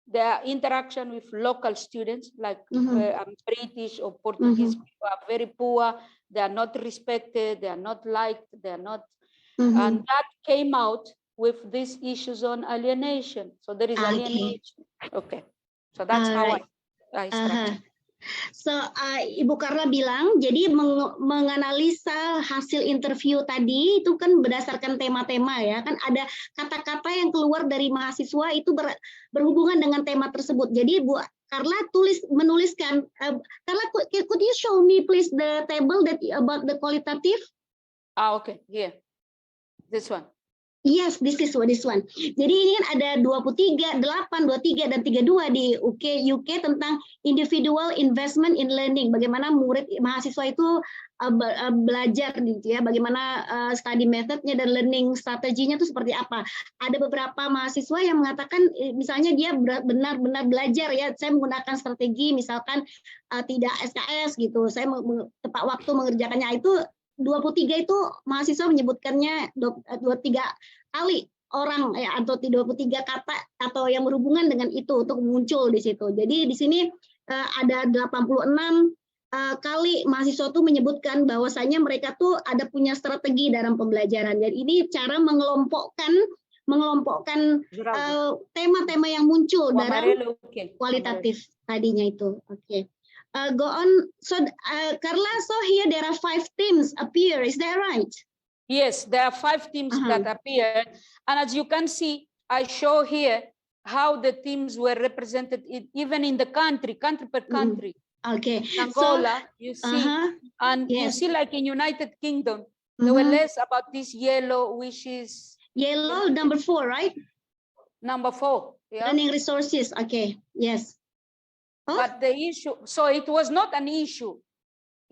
their interaction with local students, like British or Portuguese people, are very poor. They are not respected. They are not liked. They are not. And that came out with these issues on alienation. So there is alienation. Okay. So that's how I structure. So, Ibu Carla bilang, jadi menganalisa hasil interview tadi itu kan berdasarkan tema-tema ya, kan ada kata-kata yang keluar dari mahasiswa itu berhubungan dengan tema tersebut. Jadi Bu Carla menuliskan, Carla, could you show me please the table that about the qualitative? Okay, here, this one. Yes, this one. Jadi ini kan ada 23, 8, 23, dan 32 di UK tentang individual investment in learning. Bagaimana mahasiswa itu belajar gitu ya, bagaimana study methodnya dan learning strateginya itu seperti apa. Ada beberapa mahasiswa yang mengatakan misalnya dia benar-benar belajar ya, saya menggunakan strategi misalkan tidak SKS gitu, saya tepat waktu mengerjakannya. Itu 23 itu mahasiswa menyebutkannya 23 kali orang ya, atau 23 kata atau yang berhubungan dengan itu untuk muncul di situ. Jadi di sini ada 86 kali mahasiswa tuh menyebutkan bahwasanya mereka tuh ada punya strategi dalam pembelajaran. Dan ini cara mengelompokkan tema-tema yang muncul dalam kualitatif tadinya itu. Oke. Go on. So, Carla, so here there are 5 themes appear. Is that right? Yes, there are 5 themes that appear. And as you can see, I show here how the themes were represented even in the country per country. Okay. Angola, so, you see, and you see like in United Kingdom, there were less about this yellow, which is... Yellow, number 4, right? Number 4, yeah. Learning resources, okay, yes. But the issue, so it was not an issue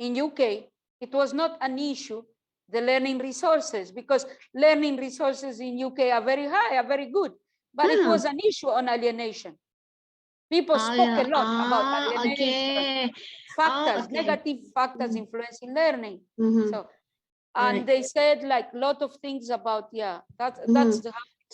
in UK. It was not an issue, the learning resources, because learning resources in UK are very high, are very good. But it was an issue on alienation. People spoke a lot about alienation, factors, negative factors influencing learning. So, and they said like a lot of things about, that's how it's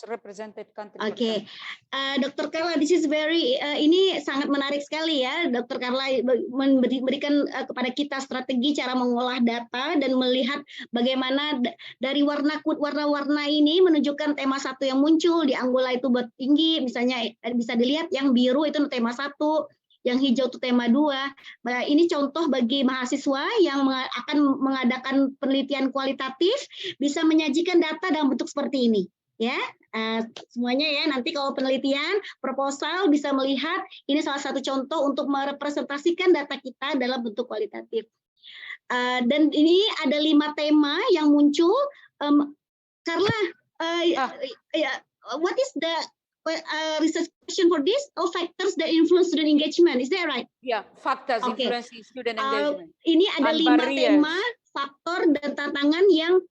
represented country. Okay, Dr. Carla, this is very ini sangat menarik sekali ya, Dr. Carla memberikan kepada kita strategi cara mengolah data dan melihat bagaimana dari warna-warna ini menunjukkan tema satu yang muncul di Angola itu tinggi, misalnya bisa dilihat yang biru itu tema 1, yang hijau itu tema 2. Ini contoh bagi mahasiswa yang akan mengadakan penelitian kualitatif bisa menyajikan data dalam bentuk seperti ini. Ya, semuanya ya, nanti kalau penelitian proposal bisa melihat ini salah satu contoh untuk merepresentasikan data kita dalam bentuk kualitatif. Dan ini ada 5 tema yang muncul. Carla, what is the research question for this? All factors that influence student engagement, is that right? Yeah, factors influencing student engagement. Ini ada 5 barriers. tema, faktor dan tantangan yang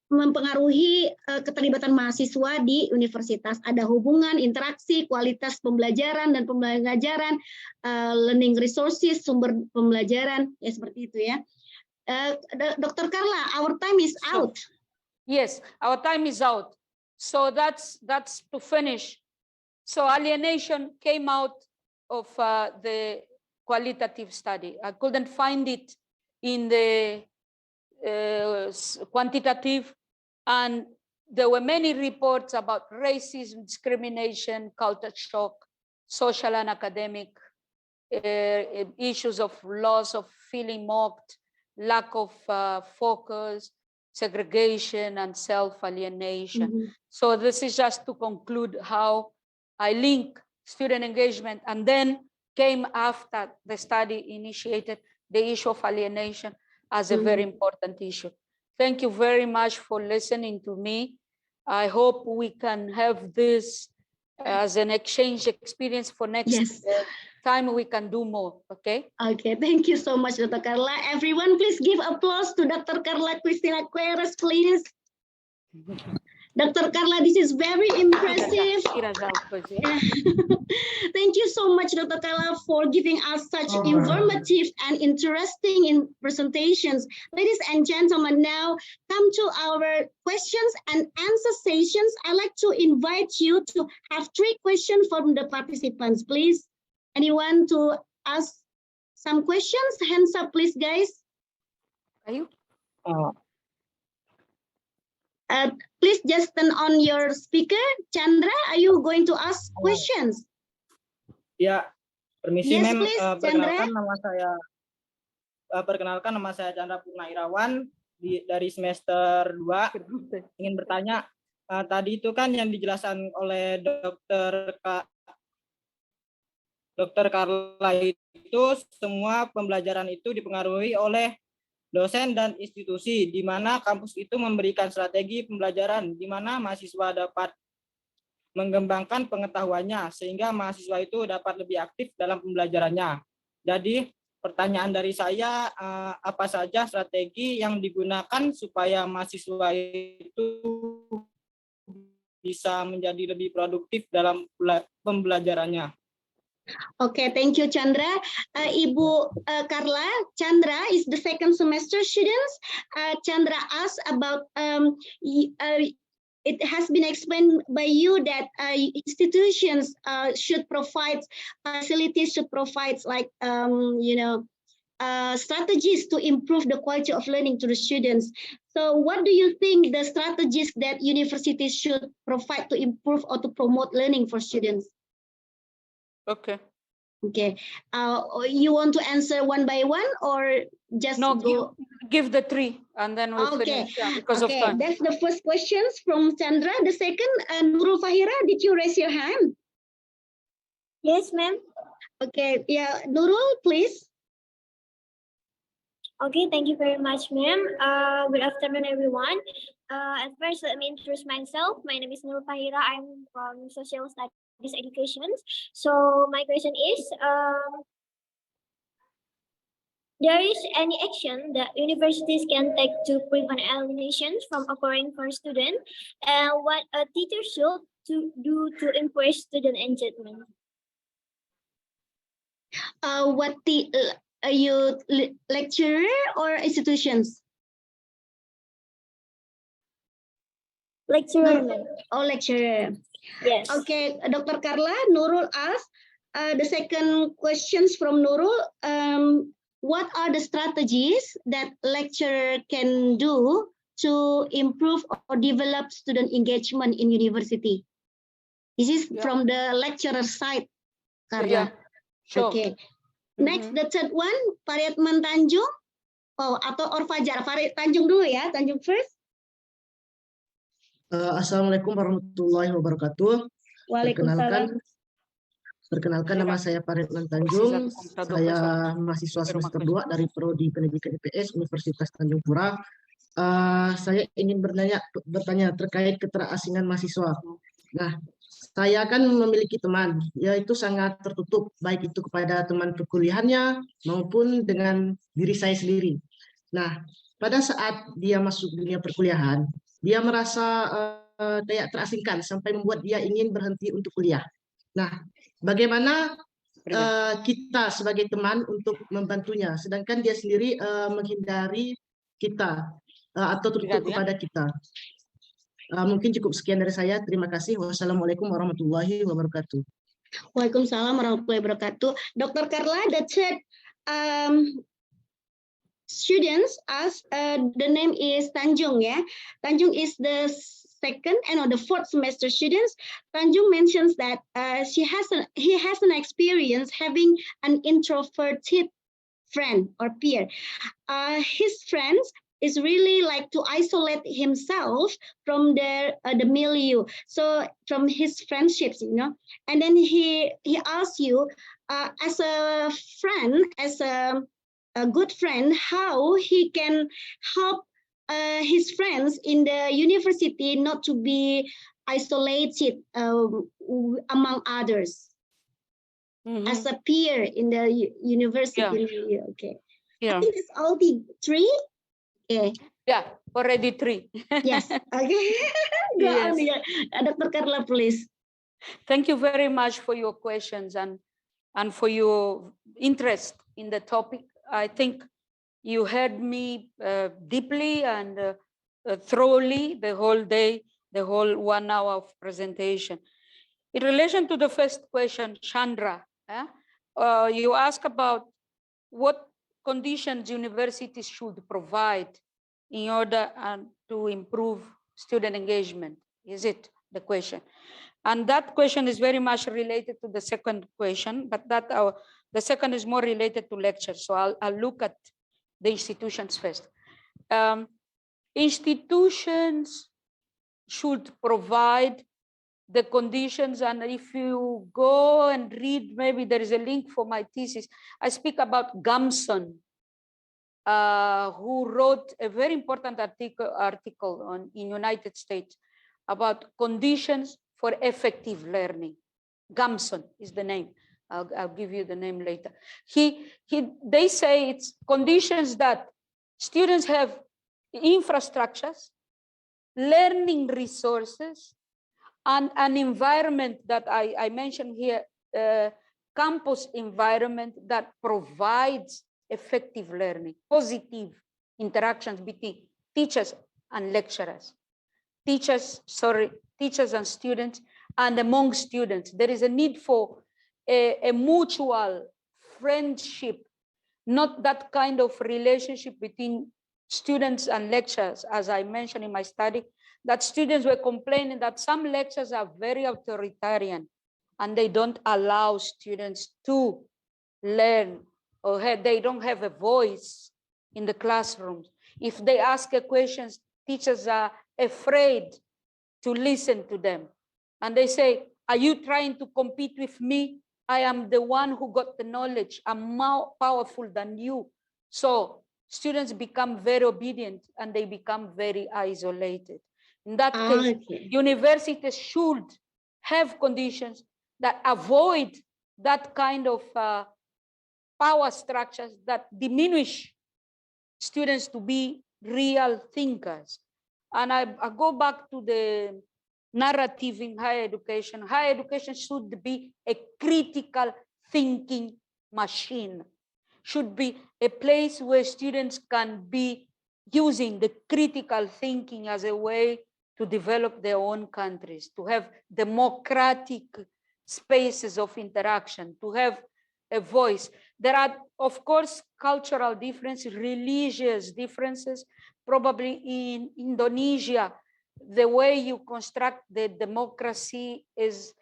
mempengaruhi keterlibatan mahasiswa di universitas. Ada hubungan, interaksi, kualitas pembelajaran dan pembelajaran, learning resources, sumber pembelajaran, ya seperti itu ya. Dr. Carla, our time is out. Yes, our time is out. So that's to finish. So alienation came out of the qualitative study. I couldn't find it in the quantitative, and there were many reports about racism, discrimination, culture shock, social and academic issues of loss of feeling mocked, lack of focus, segregation, and self-alienation. So this is just to conclude how I link student engagement, and then came after the study initiated the issue of alienation as a very important issue. Thank you very much for listening to me. I hope we can have this as an exchange experience for next time we can do more, okay? Okay, thank you so much, Dr. Carla. Everyone, please give applause to Dr. Carla Cristina Cueres, please. Dr. Carla, this is very impressive. Thank you so much, Dr. Carla, for giving us such informative and interesting presentations. Ladies and gentlemen, now come to our questions and answer sessions. I'd like to invite you to have 3 questions from the participants, please. Anyone to ask some questions? Hands up, please, guys. Are you? Please just turn on your speaker. Chandra, are you going to ask questions? Ya, permisi, Yes, Mem. please, Chandra. Perkenalkan nama saya Chandra Purnairawan dari semester 2. Ingin bertanya, tadi itu kan yang dijelaskan oleh Dr. Carla itu semua pembelajaran itu dipengaruhi oleh dosen dan institusi, di mana kampus itu memberikan strategi pembelajaran di mana mahasiswa dapat mengembangkan pengetahuannya sehingga mahasiswa itu dapat lebih aktif dalam pembelajarannya. Jadi pertanyaan dari saya, apa saja strategi yang digunakan supaya mahasiswa itu bisa menjadi lebih produktif dalam pembelajarannya? Okay, thank you, Chandra. Ibu Carla, Chandra is the second semester students. Chandra asked about, it has been explained by you that institutions should provide facilities, should provide like, strategies to improve the quality of learning to the students. So what do you think the strategies that universities should provide to improve or to promote learning for students? Okay. Okay. You want to answer one by one or just go? Give the 3 and then we'll finish because of time. That's the first questions from Chandra. The second, Nurul Fahira, did you raise your hand? Yes, ma'am. Okay. Yeah, Nurul, please. Okay, thank you very much, ma'am. Good afternoon, everyone. At first, let me introduce myself. My name is Nurul Fahira. I'm from Social Studies Education. So my question is, there is any action that universities can take to prevent alienations from occurring for students, and what a teacher should do to improve student engagement? What the you lecturer or institutions? Lecturer. Oh, lecturer. Yes. Okay, Dr. Carla, Nurul asked the second questions from Nurul. What are the strategies that lecturer can do to improve or develop student engagement in university? This is from the lecturer side, Carla. Sure. Okay. Next, the third one, Pariatman Tanjung. Oh, atau Orfajar. Farid Tanjung dulu ya. Tanjung first. Assalamualaikum warahmatullahi wabarakatuh. Waalaikumsalam. Perkenalkan nama saya Pariatman Tanjung. Saya mahasiswa semester 2 dari Prodi Pendidikan IPS Universitas Tanjung Pura. Saya ingin bertanya terkait keterasingan mahasiswa. Nah, saya kan memiliki teman, yaitu sangat tertutup, baik itu kepada teman perkuliahannya maupun dengan diri saya sendiri. Nah, pada saat dia masuk dunia perkuliahan, dia merasa kayak terasingkan sampai membuat dia ingin berhenti untuk kuliah. Nah, bagaimana kita sebagai teman untuk membantunya, sedangkan dia sendiri menghindari kita atau tertutup kepada kita. Mungkin cukup sekian dari saya. Terima kasih. Wassalamualaikum warahmatullahi wabarakatuh. Waalaikumsalam warahmatullahi wabarakatuh. Dr. Carla, the third students as the name is Tanjung, yeah. Tanjung is the second and the fourth semester students. Tanjung mentions that he has an experience having an introverted friend or peer. His friends is really like to isolate himself from the milieu, so from his friendships, you know. And then he asks you, as a friend, as a good friend, how he can help his friends in the university not to be isolated among others. As a peer in the university. Yeah. Okay. Yeah. I think it's all the three. Okay. Yeah, already 3. Yes. Okay. Go on, Dr. Carla, please. Thank you very much for your questions and for your interest in the topic. I think you heard me deeply and thoroughly the whole day, the whole 1 hour of presentation. In relation to the first question, Chandra, you asked about what conditions universities should provide in order to improve student engagement. Is it the question? And that question is very much related to the second question, but the second is more related to lectures. So I'll look at the institutions first. Institutions should provide the conditions, and if you go and read, maybe there is a link for my thesis. I speak about Gamson, who wrote a very important article in United States about conditions for effective learning. Gamson is the name. I'll give you the name later. They say it's conditions that students have infrastructures, learning resources, and an environment that I mentioned here, campus environment that provides effective learning, positive interactions between teachers and lecturers, teachers and students, and among students. There is a need for a mutual friendship, not that kind of relationship between students and lecturers, as I mentioned in my study, that students were complaining that some lectures are very authoritarian and they don't allow students to learn, or they don't have a voice in the classrooms. If they ask a question, teachers are afraid to listen to them. And they say, are you trying to compete with me? I am the one who got the knowledge. I'm more powerful than you. So students become very obedient and they become very isolated. In that case, universities should have conditions that avoid that kind of power structures that diminish students to be real thinkers. And I go back to the narrative in higher education. Higher education should be a critical thinking machine, should be a place where students can be using the critical thinking as a way to develop their own countries, to have democratic spaces of interaction, to have a voice. There are, of course, cultural differences, religious differences. Probably in Indonesia, the way you construct the democracy is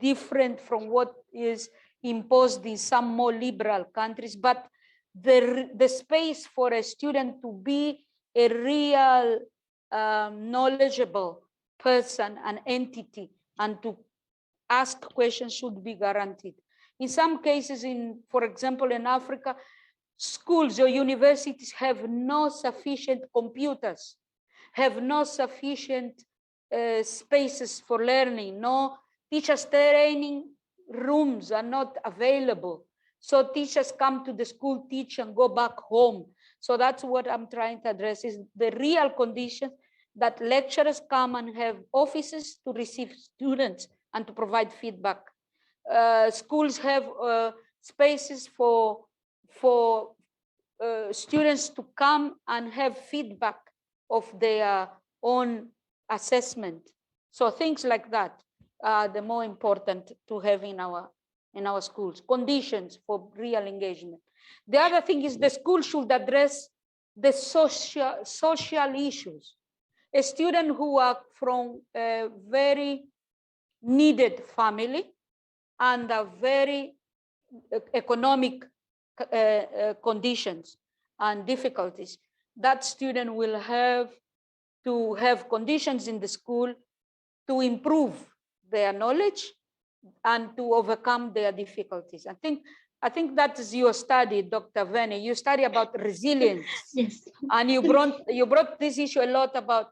different from what is imposed in some more liberal countries, but the space for a student to be a real knowledgeable person, an entity, and to ask questions should be guaranteed. In some cases, for example, in Africa, schools or universities have no sufficient computers, have no sufficient spaces for learning, no teachers training rooms are not available. So teachers come to the school, teach, and go back home. So that's what I'm trying to address, is the real conditions that lecturers come and have offices to receive students and to provide feedback. Schools have spaces for students to come and have feedback of their own assessment. So things like that are the more important to have in our schools, conditions for real engagement. The other thing is the school should address the social issues. A student who are from a very needed family and a very economic conditions and difficulties, that student will have to have conditions in the school to improve their knowledge and to overcome their difficulties. I think that is your study, Dr. Vene. You study about resilience. Yes. And you brought this issue a lot about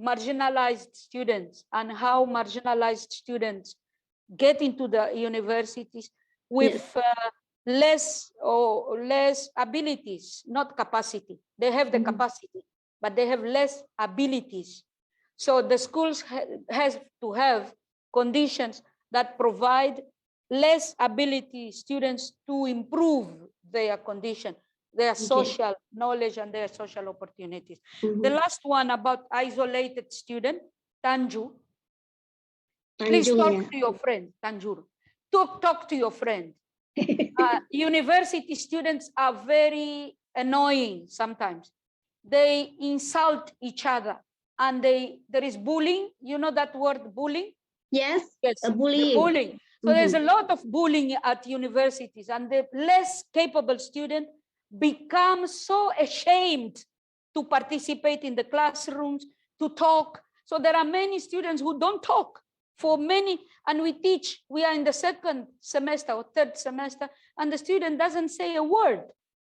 marginalized students and how marginalized students get into the universities with less abilities, not capacity. They have the capacity, but they have less abilities. So the schools has to have conditions that provide less ability students to improve their condition, their social knowledge and their social opportunities. The last one about isolated student, Tanju. Please talk to your friend, Tanjur. Talk to your friend. University students are very annoying sometimes. They insult each other and there is bullying. You know that word, bullying? Yes, bullying. Bullying. So there's a lot of bullying at universities, and the less capable student become so ashamed to participate in the classrooms, to talk. So there are many students who don't talk for many, and we are in the second semester or third semester, and the student doesn't say a word.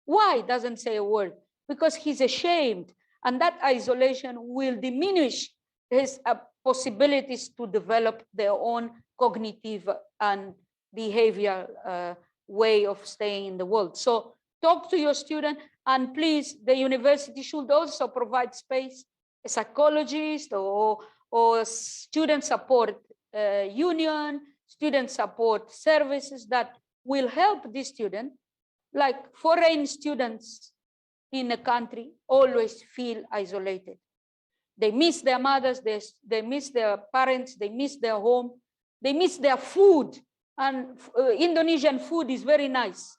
Why doesn't say a word? Because he's ashamed, and that isolation will diminish his possibilities to develop their own cognitive and behavioral way of staying in the world. So talk to your student, and please, the university should also provide space, a psychologist or student support union, student support services that will help the student. Like foreign students in a country always feel isolated. They miss their mothers, they miss their parents, they miss their home, they miss their food. And Indonesian food is very nice.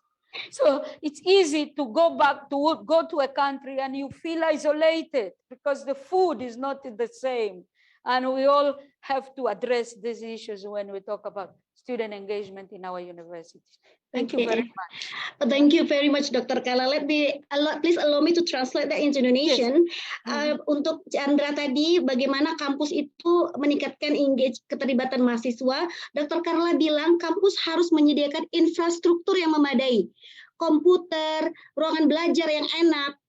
So it's easy to go to a country and you feel isolated because the food is not the same. And we all have to address these issues when we talk about student engagement in our universities. Thank you very much. Thank you very much, Dr. Kala. Please allow me to translate that into Indonesian. Untuk Chandra tadi, bagaimana kampus itu meningkatkan keterlibatan mahasiswa. Dr. Carla bilang kampus harus menyediakan infrastruktur yang memadai, komputer, ruangan belajar yang enak,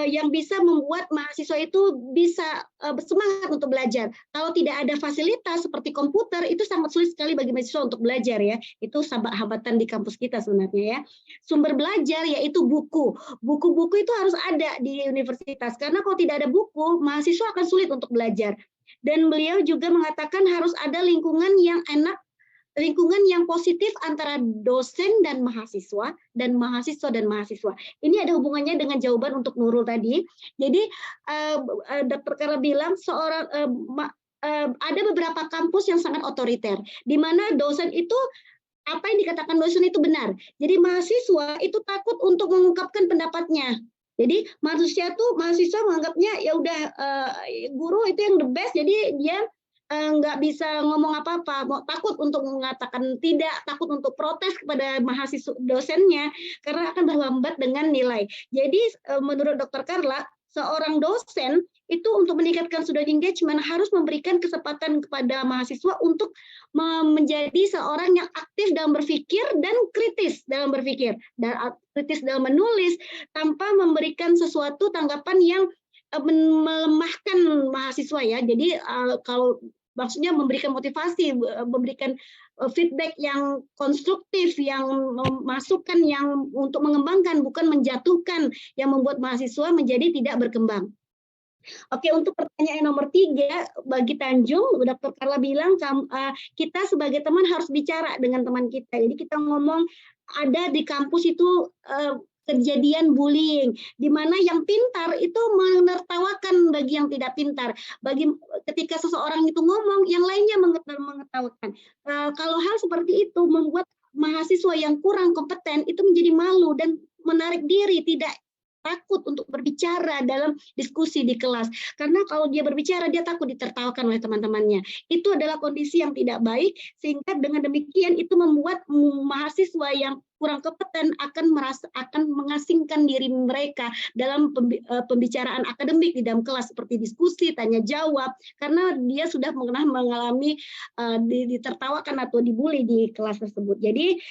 yang bisa membuat mahasiswa itu bisa bersemangat untuk belajar. Kalau tidak ada fasilitas seperti komputer, itu sangat sulit sekali bagi mahasiswa untuk belajar ya. Itu hambatan di kampus kita sebenarnya ya. Sumber belajar yaitu buku. Buku-buku itu harus ada di universitas, karena kalau tidak ada buku, mahasiswa akan sulit untuk belajar. Dan beliau juga mengatakan harus ada lingkungan yang enak, lingkungan yang positif antara dosen dan mahasiswa dan mahasiswa. Ini ada hubungannya dengan jawaban untuk Nurul tadi. Jadi Dr. Kara bilang ada beberapa kampus yang sangat otoriter, di mana dosen itu apa yang dikatakan dosen itu benar. Jadi mahasiswa itu takut untuk mengungkapkan pendapatnya. Jadi mahasiswa menganggapnya ya udah guru itu yang the best, jadi dia nggak bisa ngomong apa-apa, takut untuk mengatakan tidak, takut untuk protes kepada mahasiswa dosennya karena akan berlambat dengan nilai. Jadi menurut Dr. Carla, seorang dosen itu untuk meningkatkan student engagement harus memberikan kesempatan kepada mahasiswa untuk menjadi seorang yang aktif dalam berpikir dan kritis dalam berpikir, dan kritis dalam menulis tanpa memberikan sesuatu tanggapan yang melemahkan mahasiswa ya. Jadi kalau maksudnya memberikan motivasi, memberikan feedback yang konstruktif, yang masukan yang untuk mengembangkan, bukan menjatuhkan yang membuat mahasiswa menjadi tidak berkembang. Oke, untuk pertanyaan nomor 3 bagi Tanjung, Dr. Carla bilang kita sebagai teman harus bicara dengan teman kita. Jadi kita ngomong ada di kampus itu kejadian bullying, di mana yang pintar itu menertawakan bagi yang tidak pintar. Ketika seseorang itu ngomong, yang lainnya mengetawakan. Kalau hal seperti itu membuat mahasiswa yang kurang kompeten itu menjadi malu dan menarik diri, tidak takut untuk berbicara dalam diskusi di kelas. Karena kalau dia berbicara, dia takut ditertawakan oleh teman-temannya. Itu adalah kondisi yang tidak baik, sehingga dengan demikian itu membuat mahasiswa yang kurang kompeten akan mengasingkan diri mereka dalam pembicaraan akademik di dalam kelas seperti diskusi, tanya jawab, karena dia sudah pernah mengalami ditertawakan atau dibully di kelas tersebut. Jadi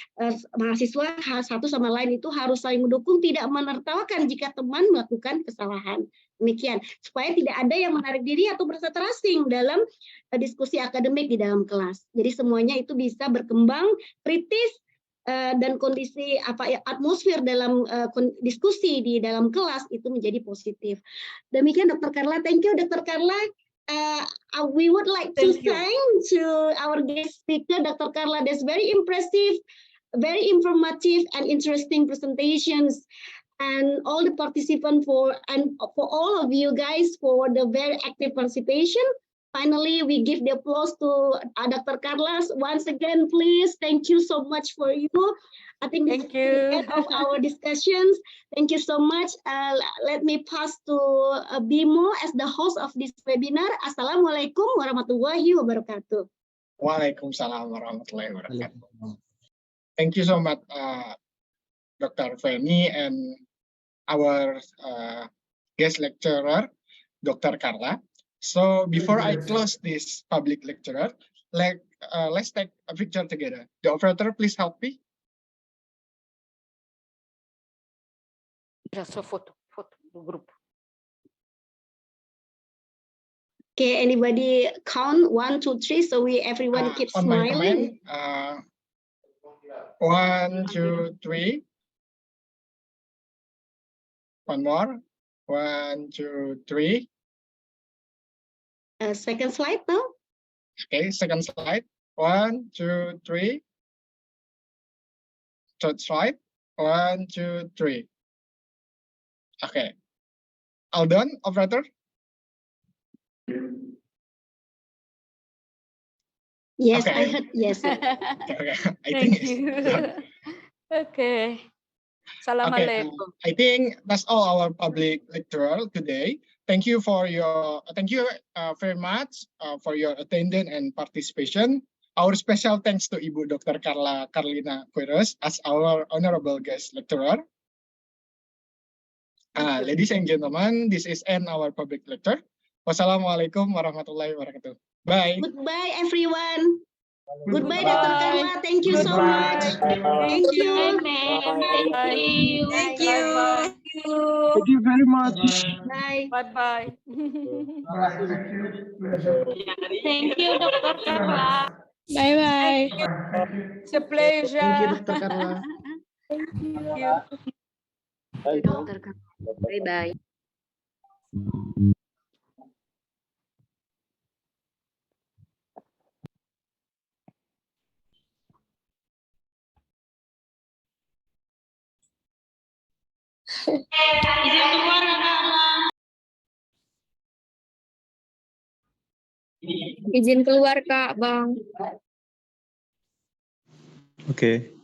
mahasiswa satu sama lain itu harus saling mendukung, tidak menertawakan jika teman melakukan kesalahan. Demikian, supaya tidak ada yang menarik diri atau merasa terasing dalam diskusi akademik di dalam kelas. Jadi semuanya itu bisa berkembang kritis, dan kondisi atmosfer dalam diskusi di dalam kelas itu menjadi positif. Demikian Dr. Carla. Thank you Dr. Carla. We would like to thank to our guest speaker Dr. Carla. That's very impressive, very informative and interesting presentations, and all the participants for all of you guys for the very active participation. Finally, we give the applause to Dr. Carla once again, please. Thank you so much for you. I think this is the end of our discussions. Thank you so much. Let me pass to Bimo as the host of this webinar. Assalamualaikum warahmatullahi wabarakatuh. Waalaikumsalam warahmatullahi wabarakatuh. Thank you so much, Dr. Feni and our guest lecturer, Dr. Carla. So before I close this public lecture, let's take a picture together. The operator, please help me. Foto group. Okay, anybody count 1, 2, 3 so everyone keeps smiling. 1, 2, 3. One more. 1, 2, 3. Second slide now. Okay, second slide. 1, 2, 3. Third slide. 1, 2, 3. Okay. All done, operator? Yes, okay. I heard yes. Okay. I Thank think you. Okay. Okay, Assalamualaikum. I think that's all our public lecture today. Thank you very much for your attendance and participation. Our special thanks to Ibu Dr. Carlina Quiros as our honorable guest lecturer. Ladies and gentlemen, this is end our public lecture. Wassalamualaikum warahmatullahi wabarakatuh. Bye. Goodbye, everyone. Goodbye, Dr. Carla. Thank you so much. Thank you. Thank you. Thank you very much. Bye. Bye-bye. Thank you, Dr. Carla. Bye-bye. It's a pleasure. Thank you, Dr. Carla. Thank you. Dr. Carla. Bye-bye. Izin keluar, Kak, Bang. Oke.